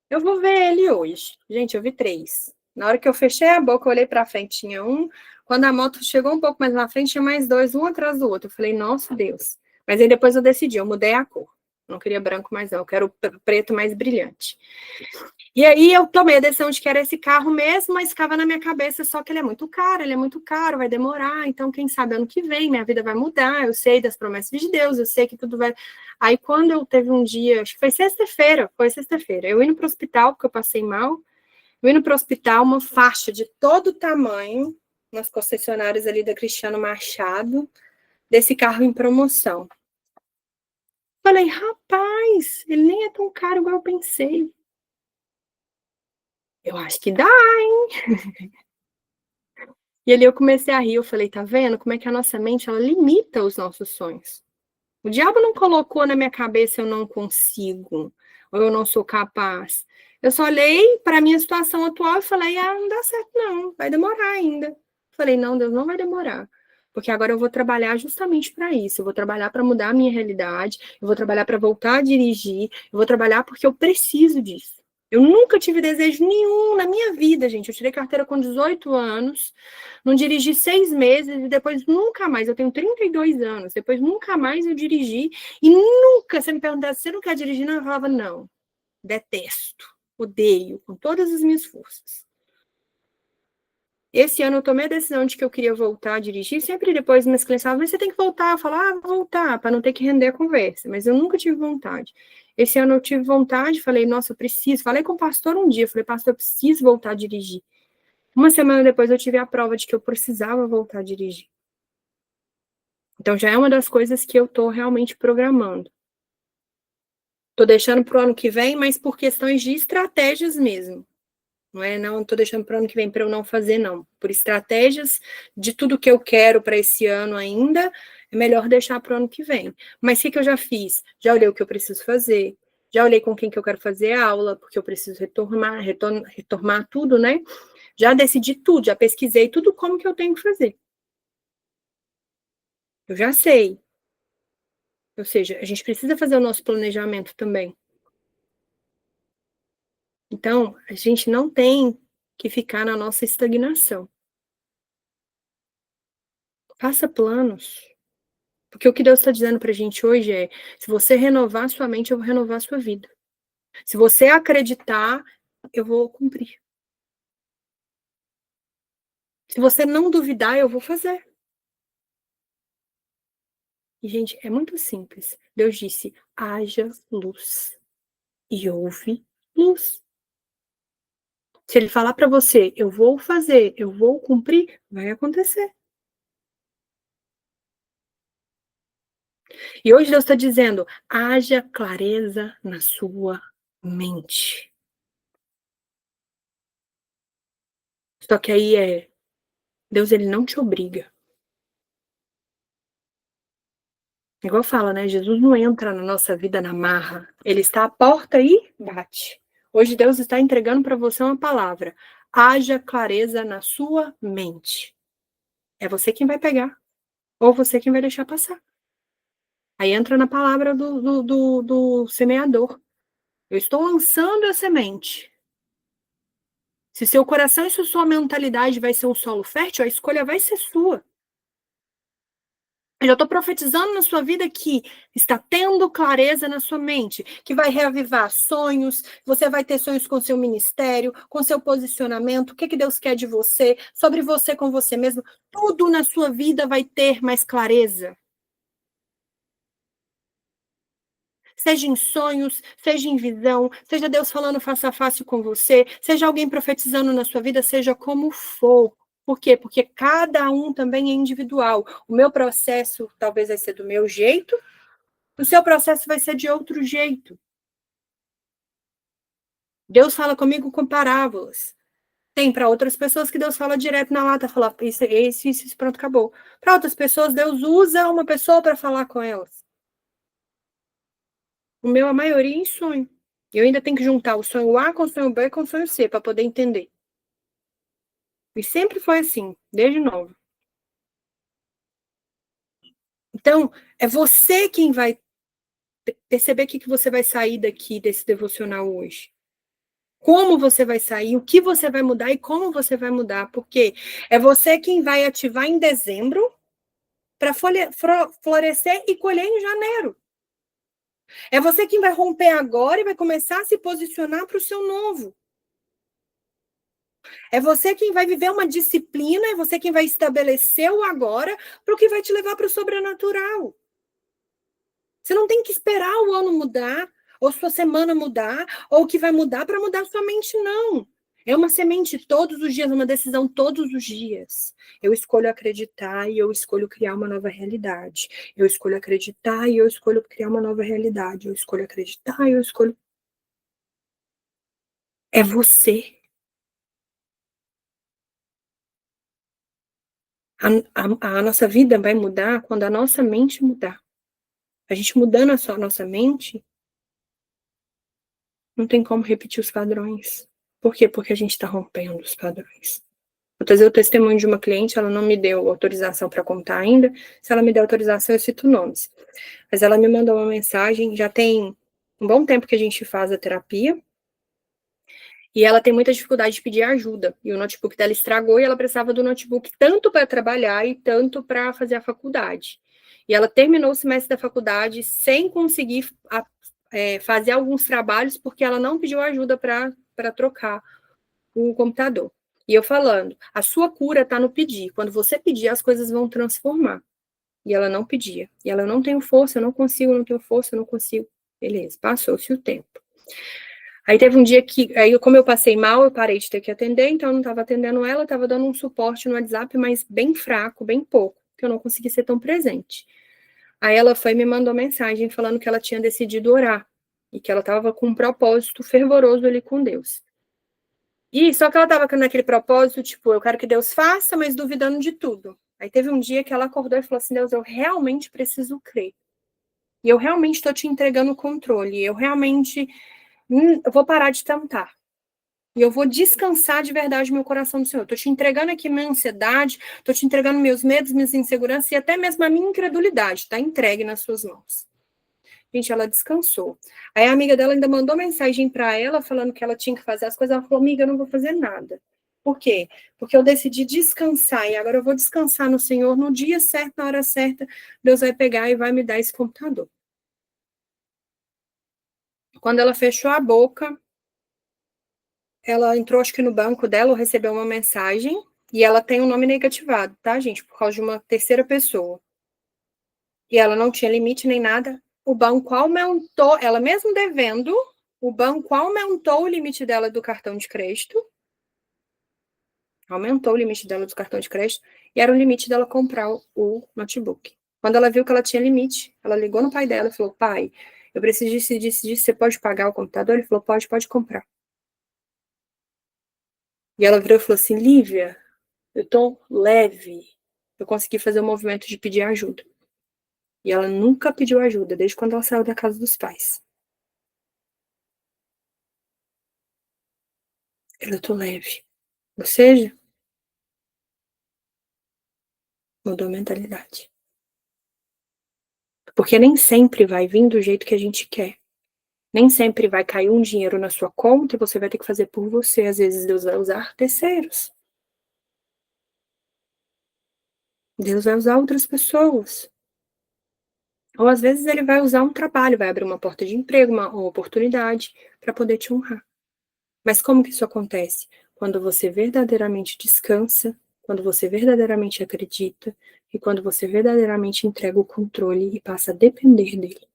eu vou ver ele hoje. Gente, eu vi 3. Na hora que eu fechei a boca, eu olhei para frente, tinha um. Quando a moto chegou um pouco mais na frente, tinha mais 2, um atrás do outro. Eu falei, nossa Deus. Mas aí depois eu decidi, eu mudei a cor. Não queria branco mais não, eu quero preto mais brilhante. E aí eu tomei a decisão de que era esse carro mesmo, mas ficava na minha cabeça só que ele é muito caro, vai demorar, então quem sabe ano que vem minha vida vai mudar, eu sei das promessas de Deus, eu sei que tudo vai... Aí quando eu teve um dia, acho que foi sexta-feira, eu indo para o hospital, porque eu passei mal, eu indo para o hospital, uma faixa de todo tamanho, nas concessionárias ali da Cristiano Machado, desse carro em promoção. Falei, rapaz, ele nem é tão caro igual eu pensei. Eu acho que dá. E ali eu comecei a rir, eu falei, tá vendo como é que a nossa mente, ela limita os nossos sonhos. O diabo não colocou na minha cabeça eu não consigo, ou eu não sou capaz. Eu só olhei para a minha situação atual e falei, não dá certo não, vai demorar ainda. Falei, não, Deus, não vai demorar. Porque agora eu vou trabalhar justamente para isso. Eu vou trabalhar para mudar a minha realidade, eu vou trabalhar para voltar a dirigir, eu vou trabalhar porque eu preciso disso. Eu nunca tive desejo nenhum na minha vida, gente. Eu tirei carteira com 18 anos, não dirigi 6 meses e depois nunca mais. Eu tenho 32 anos, depois nunca mais eu dirigi. E nunca, você me perguntasse, você não quer dirigir? Não, eu falava, não, detesto, odeio, com todas as minhas forças. Esse ano eu tomei a decisão de que eu queria voltar a dirigir. Sempre depois meus clientes falavam, mas você tem que voltar. Eu falava, vou voltar, para não ter que render a conversa. Mas eu nunca tive vontade. Esse ano eu tive vontade, falei, nossa, eu preciso. Falei com o pastor um dia, falei, pastor, eu preciso voltar a dirigir. Uma semana depois eu tive a prova de que eu precisava voltar a dirigir. Então já é uma das coisas que eu estou realmente programando. Estou deixando para o ano que vem, mas por questões de estratégias mesmo. Não estou deixando para o ano que vem para eu não fazer, não. Por estratégias de tudo que eu quero para esse ano ainda, é melhor deixar para o ano que vem. Mas o que eu já fiz? Já olhei o que eu preciso fazer, já olhei com quem que eu quero fazer a aula, porque eu preciso retomar tudo, né? Já decidi tudo, já pesquisei tudo como que eu tenho que fazer. Eu já sei. Ou seja, a gente precisa fazer o nosso planejamento também. Então, a gente não tem que ficar na nossa estagnação. Faça planos. Porque o que Deus está dizendo para a gente hoje é: se você renovar sua mente, eu vou renovar sua vida. Se você acreditar, eu vou cumprir. Se você não duvidar, eu vou fazer. E, gente, é muito simples. Deus disse: haja luz. E houve luz. Se ele falar para você, eu vou fazer, eu vou cumprir, vai acontecer. E hoje Deus está dizendo: haja clareza na sua mente. Só que aí Deus, ele não te obriga. Igual fala, né? Jesus não entra na nossa vida na marra. Ele está à porta e bate. Hoje Deus está entregando para você uma palavra. Haja clareza na sua mente. É você quem vai pegar, ou você quem vai deixar passar. Aí entra na palavra do semeador. Eu estou lançando a semente. Se seu coração e se sua mentalidade vai ser um solo fértil, a escolha vai ser sua. Eu já estou profetizando na sua vida que está tendo clareza na sua mente, que vai reavivar sonhos, você vai ter sonhos com seu ministério, com seu posicionamento, o que, que Deus quer de você, sobre você com você mesmo. Tudo na sua vida vai ter mais clareza. Seja em sonhos, seja em visão, seja Deus falando face a face com você, seja alguém profetizando na sua vida, seja como for. Por quê? Porque cada um também é individual. O meu processo talvez vai ser do meu jeito, o seu processo vai ser de outro jeito. Deus fala comigo com parábolas. Tem para outras pessoas que Deus fala direto na lata, fala isso, pronto, acabou. Para outras pessoas, Deus usa uma pessoa para falar com elas. O meu, a maioria, é em sonho. Eu ainda tenho que juntar o sonho A com o sonho B com o sonho C para poder entender. E sempre foi assim, desde novo. Então, é você quem vai perceber o que você vai sair daqui desse devocional hoje. Como você vai sair, o que você vai mudar e como você vai mudar. Porque é você quem vai ativar em dezembro para florescer e colher em janeiro. É você quem vai romper agora e vai começar a se posicionar para o seu novo. É você quem vai viver uma disciplina, é você quem vai estabelecer o agora para o que vai te levar para o sobrenatural. Você não tem que esperar o ano mudar, ou sua semana mudar, ou o que vai mudar para mudar sua mente, não. É uma semente todos os dias, uma decisão todos os dias. Eu escolho acreditar e eu escolho criar uma nova realidade. Eu escolho acreditar e eu escolho criar uma nova realidade. Eu escolho acreditar e eu escolho. É você. A nossa vida vai mudar quando a nossa mente mudar. A gente mudando a nossa mente, não tem como repetir os padrões. Por quê? Porque a gente está rompendo os padrões. Vou trazer o testemunho de uma cliente, ela não me deu autorização para contar ainda. Se ela me der autorização, eu cito nomes. Mas ela me mandou uma mensagem, já tem um bom tempo que a gente faz a terapia, e ela tem muita dificuldade de pedir ajuda. E o notebook dela estragou e ela precisava do notebook tanto para trabalhar e tanto para fazer a faculdade. E ela terminou o semestre da faculdade sem conseguir fazer alguns trabalhos, porque ela não pediu ajuda para trocar o computador. E eu falando, a sua cura está no pedir. Quando você pedir, as coisas vão transformar. E ela não pedia. E ela, não tenho força, eu não consigo, não tenho força, eu não consigo. Beleza, passou-se o tempo. Aí teve um dia que, aí como eu passei mal, eu parei de ter que atender, então eu não estava atendendo ela, estava dando um suporte no WhatsApp, mas bem fraco, bem pouco, que eu não consegui ser tão presente. Aí ela foi e me mandou mensagem falando que ela tinha decidido orar e que ela estava com um propósito fervoroso ali com Deus. E só que ela estava naquele propósito, tipo, eu quero que Deus faça, mas duvidando de tudo. Aí teve um dia que ela acordou e falou assim: Deus, eu realmente preciso crer. E eu realmente estou te entregando o controle. Eu realmente eu vou parar de tentar. E eu vou descansar de verdade meu coração do Senhor. Estou te entregando aqui minha ansiedade, estou te entregando meus medos, minhas inseguranças e até mesmo a minha incredulidade. Está entregue nas suas mãos. Gente, ela descansou. Aí a amiga dela ainda mandou mensagem para ela, falando que ela tinha que fazer as coisas. Ela falou, amiga, eu não vou fazer nada. Por quê? Porque eu decidi descansar, e agora eu vou descansar no Senhor. No dia certo, na hora certa, Deus vai pegar e vai me dar esse computador. Quando ela fechou a boca, ela entrou, acho que no banco dela, recebeu uma mensagem E ela tem um nome negativado, tá, gente? Por causa de uma terceira pessoa. E ela não tinha limite nem nada. O banco aumentou, ela mesmo devendo, o banco aumentou o limite dela do cartão de crédito. Aumentou o limite dela do cartão de crédito. E era o limite dela comprar o notebook. Quando ela viu que ela tinha limite, ela ligou no pai dela e falou: pai, eu preciso disso, você pode pagar o computador? Ele falou: pode comprar. E ela virou e falou assim: Lívia, eu tô leve. Eu consegui fazer o movimento de pedir ajuda. E ela nunca pediu ajuda, desde quando ela saiu da casa dos pais. Eu tô leve. Ou seja, mudou a mentalidade. Porque nem sempre vai vir do jeito que a gente quer. Nem sempre vai cair um dinheiro na sua conta e você vai ter que fazer por você. Às vezes Deus vai usar terceiros. Deus vai usar outras pessoas. Ou às vezes ele vai usar um trabalho, vai abrir uma porta de emprego, uma oportunidade para poder te honrar. Mas como que isso acontece? Quando você verdadeiramente descansa, quando você verdadeiramente acredita e quando você verdadeiramente entrega o controle e passa a depender dele.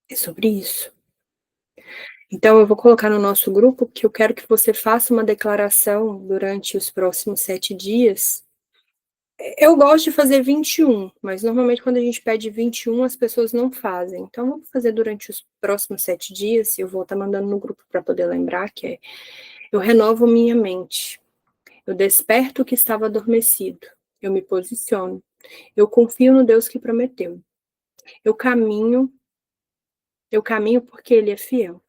É sobre isso. Então, eu vou colocar no nosso grupo que eu quero que você faça uma declaração durante os próximos 7 dias. Eu gosto de fazer 21, mas normalmente quando a gente pede 21, as pessoas não fazem. Então, vamos fazer durante os próximos 7 dias, e eu vou estar mandando no grupo para poder lembrar, que é: eu renovo minha mente, eu desperto o que estava adormecido, eu me posiciono, eu confio no Deus que prometeu, eu caminho, eu caminho porque Ele é fiel.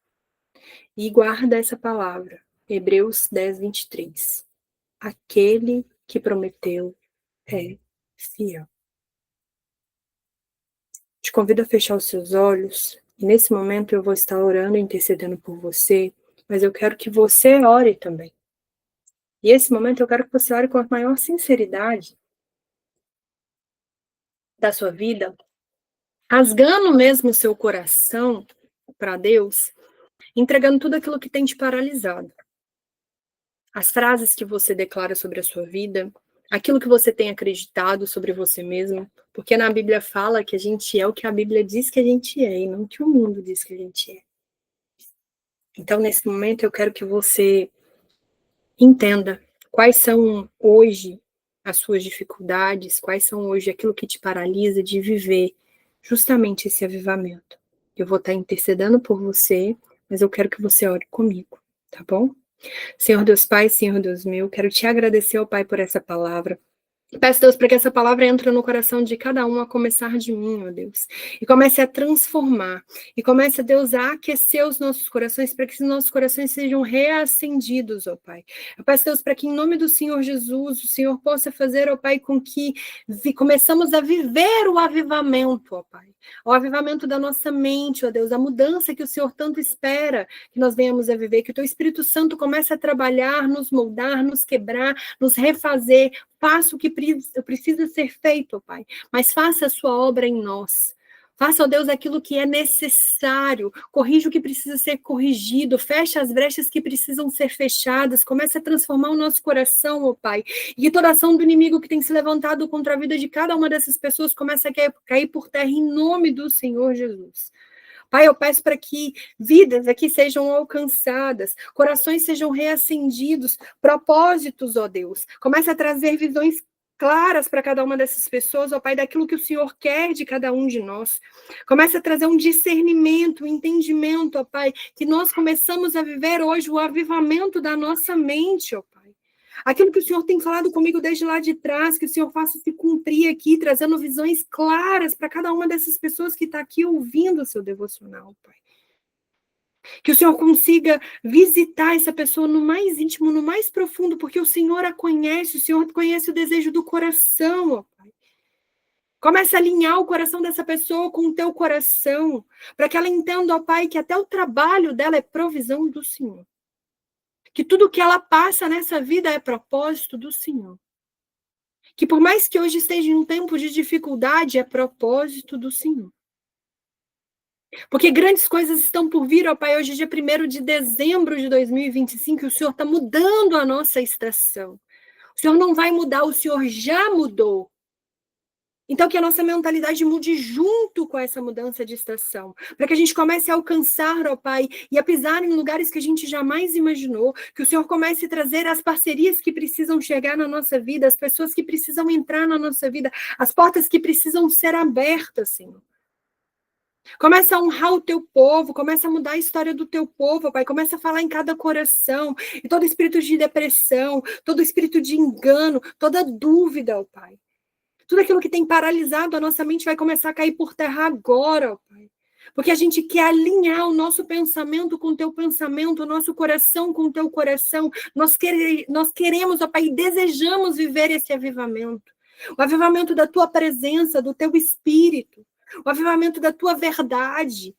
E guarda essa palavra, Hebreus 10, 23. Aquele que prometeu é fiel. Te convido a fechar os seus olhos, e nesse momento eu vou estar orando e intercedendo por você, mas eu quero que você ore também. E esse momento eu quero que você ore com a maior sinceridade da sua vida, rasgando mesmo o seu coração para Deus, entregando tudo aquilo que tem te paralisado. As frases que você declara sobre a sua vida, aquilo que você tem acreditado sobre você mesmo, porque na Bíblia fala que a gente é o que a Bíblia diz que a gente é, e não o que o mundo diz que a gente é. Então, nesse momento, eu quero que você entenda quais são hoje as suas dificuldades, quais são hoje aquilo que te paralisa de viver justamente esse avivamento. Eu vou estar intercedendo por você, mas eu quero que você ore comigo, tá bom? Senhor Deus Pai, Senhor Deus meu, quero te agradecer, ó Pai, por essa palavra. Peço, Deus, para que essa palavra entre no coração de cada um, a começar de mim, ó Deus, e comece a transformar, e comece, Deus, a aquecer os nossos corações, para que os nossos corações sejam reacendidos, ó Pai. Eu peço, Deus, para que em nome do Senhor Jesus, o Senhor possa fazer, ó Pai, com que começamos a viver o avivamento, ó Pai. O avivamento da nossa mente, ó Deus, a mudança que o Senhor tanto espera que nós venhamos a viver, que o Teu Espírito Santo comece a trabalhar, nos moldar, nos quebrar, nos refazer. Faça o que precisa ser feito, ó Pai, mas faça a sua obra em nós. Faça, ó Deus, aquilo que é necessário, corrija o que precisa ser corrigido, feche as brechas que precisam ser fechadas, comece a transformar o nosso coração, ó Pai, e que toda ação do inimigo que tem se levantado contra a vida de cada uma dessas pessoas comece a cair por terra em nome do Senhor Jesus. Pai, eu peço para que vidas aqui sejam alcançadas, corações sejam reacendidos, propósitos, ó Deus. Comece a trazer visões claras para cada uma dessas pessoas, ó Pai, daquilo que o Senhor quer de cada um de nós. Comece a trazer um discernimento, um entendimento, ó Pai, que nós começamos a viver hoje o avivamento da nossa mente, ó Pai. Aquilo que o Senhor tem falado comigo desde lá de trás, que o Senhor faça se cumprir aqui, trazendo visões claras para cada uma dessas pessoas que está aqui ouvindo o seu devocional, Pai. Que o Senhor consiga visitar essa pessoa no mais íntimo, no mais profundo, porque o Senhor a conhece, o Senhor conhece o desejo do coração, ó Pai. Começa a alinhar o coração dessa pessoa com o teu coração, para que ela entenda, ó Pai, que até o trabalho dela é provisão do Senhor. Que tudo que ela passa nessa vida é propósito do Senhor. Que por mais que hoje esteja em um tempo de dificuldade, é propósito do Senhor. Porque grandes coisas estão por vir, ó Pai. Hoje é dia 1º de dezembro de 2025 e o Senhor está mudando a nossa estação. O Senhor não vai mudar, o Senhor já mudou. Então, que a nossa mentalidade mude junto com essa mudança de estação. Para que a gente comece a alcançar, ó Pai, e a pisar em lugares que a gente jamais imaginou. Que o Senhor comece a trazer as parcerias que precisam chegar na nossa vida, as pessoas que precisam entrar na nossa vida, as portas que precisam ser abertas, Senhor. Começa a honrar o teu povo, começa a mudar a história do teu povo, Pai. Começa a falar em cada coração, e todo espírito de depressão, todo espírito de engano, toda dúvida, ó Pai. Tudo aquilo que tem paralisado a nossa mente vai começar a cair por terra agora, ó Pai. Porque a gente quer alinhar o nosso pensamento com o teu pensamento, o nosso coração com o teu coração. Nós queremos, ó Pai, e desejamos viver esse avivamento. O avivamento da tua presença, do teu espírito. O avivamento da tua verdade.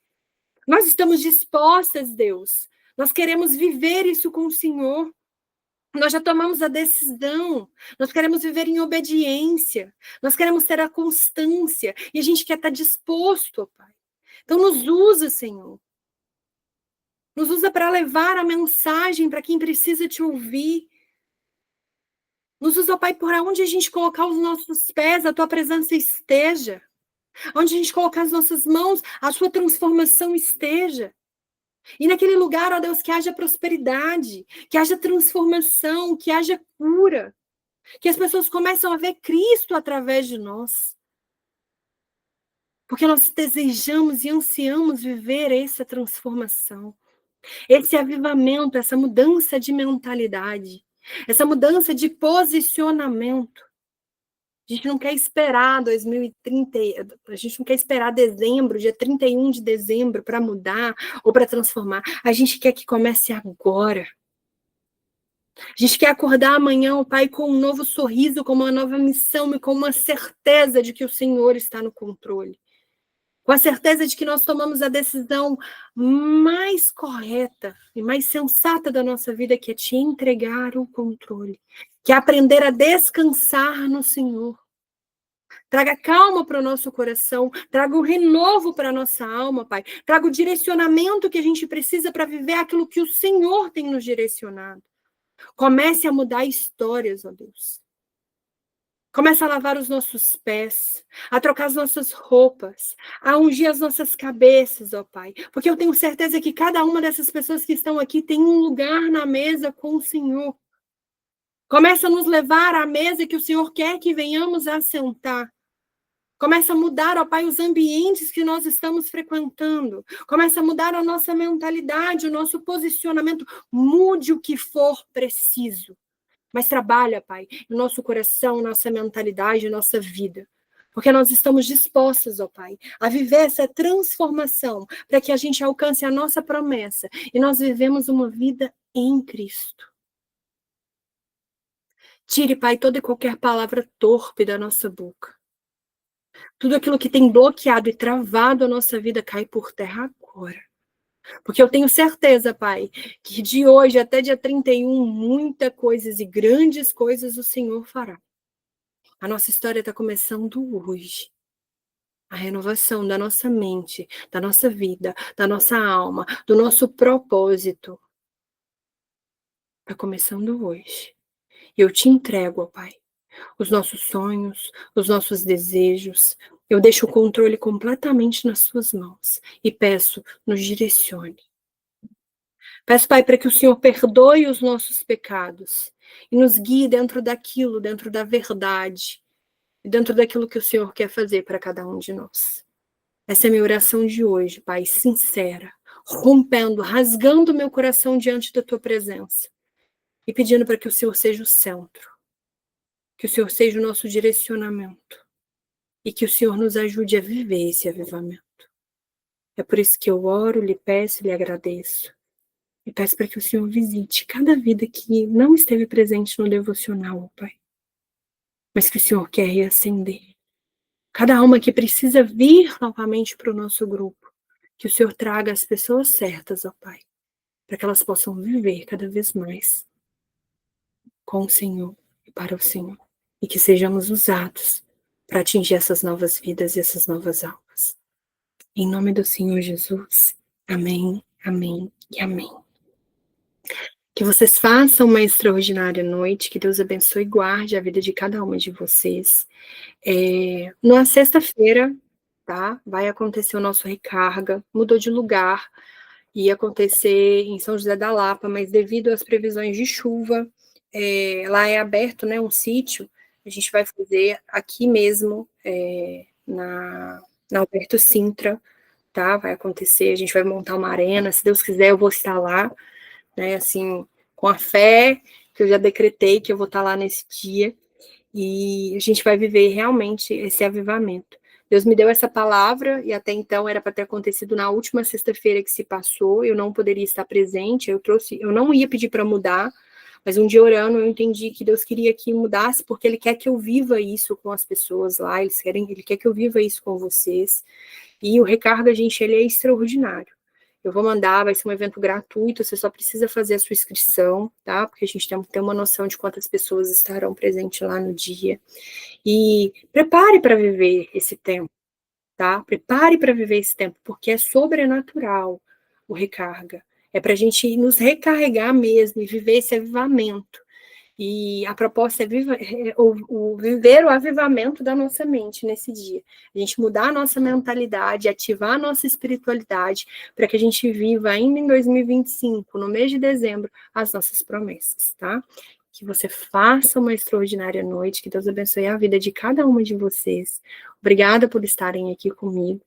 Nós estamos dispostas, Deus. Nós queremos viver isso com o Senhor. Nós já tomamos a decisão. Nós queremos viver em obediência. Nós queremos ter a constância. E a gente quer estar disposto, ó Pai. Então nos usa, Senhor. Nos usa para levar a mensagem para quem precisa te ouvir. Nos usa, ó Pai, por onde a gente colocar os nossos pés, a tua presença esteja. Onde a gente colocar as nossas mãos, a sua transformação esteja. E naquele lugar, ó Deus, que haja prosperidade, que haja transformação, que haja cura. Que as pessoas comecem a ver Cristo através de nós. Porque nós desejamos e ansiamos viver essa transformação. Esse avivamento, essa mudança de mentalidade. Essa mudança de posicionamento. A gente não quer esperar 2030, a gente não quer esperar dezembro, dia 31 de dezembro, para mudar ou para transformar. A gente quer que comece agora. A gente quer acordar amanhã, o Pai, com um novo sorriso, com uma nova missão e com uma certeza de que o Senhor está no controle. Com a certeza de que nós tomamos a decisão mais correta e mais sensata da nossa vida, que é te entregar o controle, que é aprender a descansar no Senhor. Traga calma para o nosso coração, traga um renovo para a nossa alma, Pai. Traga o direcionamento que a gente precisa para viver aquilo que o Senhor tem nos direcionado. Comece a mudar histórias, ó Deus. Comece a lavar os nossos pés, a trocar as nossas roupas, a ungir as nossas cabeças, ó Pai. Porque eu tenho certeza que cada uma dessas pessoas que estão aqui tem um lugar na mesa com o Senhor. Comece a nos levar à mesa que o Senhor quer que venhamos a sentar. Começa a mudar, ó Pai, os ambientes que nós estamos frequentando. Começa a mudar a nossa mentalidade, o nosso posicionamento. Mude o que for preciso. Mas trabalha, Pai, no nosso coração, nossa mentalidade, nossa vida. Porque nós estamos dispostos, ó Pai, a viver essa transformação para que a gente alcance a nossa promessa. E nós vivemos uma vida em Cristo. Tire, Pai, toda e qualquer palavra torpe da nossa boca. Tudo aquilo que tem bloqueado e travado a nossa vida cai por terra agora. Porque eu tenho certeza, Pai, que de hoje até dia 31, muitas coisas e grandes coisas o Senhor fará. A nossa história está começando hoje. A renovação da nossa mente, da nossa vida, da nossa alma, do nosso propósito. Está começando hoje. E eu te entrego, ó Pai, os nossos sonhos, os nossos desejos. Eu deixo o controle completamente nas suas mãos e peço, nos direcione. Peço, Pai, para que o Senhor perdoe os nossos pecados e nos guie dentro daquilo, dentro da verdade, e dentro daquilo que o Senhor quer fazer para cada um de nós. Essa é a minha oração de hoje, Pai, sincera, rompendo, rasgando meu coração diante da Tua presença e pedindo para que o Senhor seja o centro, que o Senhor seja o nosso direcionamento e que o Senhor nos ajude a viver esse avivamento. É por isso que eu oro, lhe peço, lhe agradeço. E peço para que o Senhor visite cada vida que não esteve presente no devocional, ó Pai. Mas que o Senhor quer reacender. Cada alma que precisa vir novamente para o nosso grupo. Que o Senhor traga as pessoas certas, ó Pai. Para que elas possam viver cada vez mais com o Senhor e para o Senhor. E que sejamos usados para atingir essas novas vidas e essas novas almas. Em nome do Senhor Jesus. Amém, amém e amém. Que vocês façam uma extraordinária noite, que Deus abençoe e guarde a vida de cada uma de vocês. Numa sexta-feira, tá? Vai acontecer o nosso recarga, mudou de lugar, ia acontecer em São José da Lapa, mas devido às previsões de chuva, lá é aberto, né, um sítio, a gente vai fazer aqui mesmo, na Alberto Sintra, tá? Vai acontecer, a gente vai montar uma arena, se Deus quiser eu vou estar lá, né, assim, com a fé que eu já decretei que eu vou estar lá nesse dia, e a gente vai viver realmente esse avivamento. Deus me deu essa palavra, e até então era para ter acontecido na última sexta-feira que se passou, eu não poderia estar presente, eu não ia pedir para mudar, mas um dia orando eu entendi que Deus queria que mudasse, porque Ele quer que eu viva isso com as pessoas lá, Ele quer que eu viva isso com vocês, e o Recarga, gente, ele é extraordinário. Eu vou mandar, vai ser um evento gratuito, você só precisa fazer a sua inscrição, tá? Porque a gente tem que ter uma noção de quantas pessoas estarão presentes lá no dia. E prepare para viver esse tempo, tá? Prepare para viver esse tempo, porque é sobrenatural o Recarga. É para a gente nos recarregar mesmo e viver esse avivamento. E a proposta é viver o avivamento da nossa mente nesse dia. A gente mudar a nossa mentalidade, ativar a nossa espiritualidade, para que a gente viva ainda em 2025, no mês de dezembro, as nossas promessas, tá? Que você faça uma extraordinária noite, que Deus abençoe a vida de cada uma de vocês. Obrigada por estarem aqui comigo.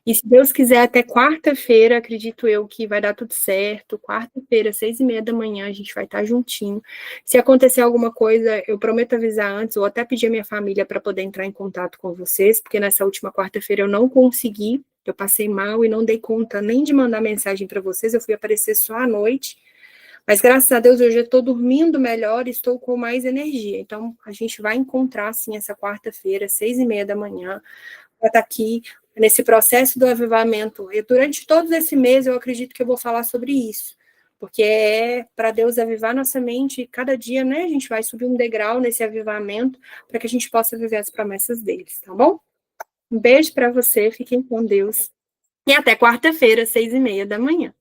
E se Deus quiser, até quarta-feira, acredito eu que vai dar tudo certo. Quarta-feira, 6:30 da manhã, a gente vai estar juntinho. Se acontecer alguma coisa, eu prometo avisar antes, ou até pedir a minha família para poder entrar em contato com vocês, porque nessa última quarta-feira eu não consegui, eu passei mal e não dei conta nem de mandar mensagem para vocês, eu fui aparecer só à noite. Mas graças a Deus eu já estou dormindo melhor e estou com mais energia. Então a gente vai encontrar, sim, essa quarta-feira, 6:30 da manhã, para estar aqui nesse processo do avivamento. E durante todo esse mês eu acredito que eu vou falar sobre isso, porque é para Deus avivar nossa mente, e cada dia, né, a gente vai subir um degrau nesse avivamento, para que a gente possa viver as promessas deles, tá bom? Um beijo para você, fiquem com Deus, e até quarta-feira, 6:30 da manhã.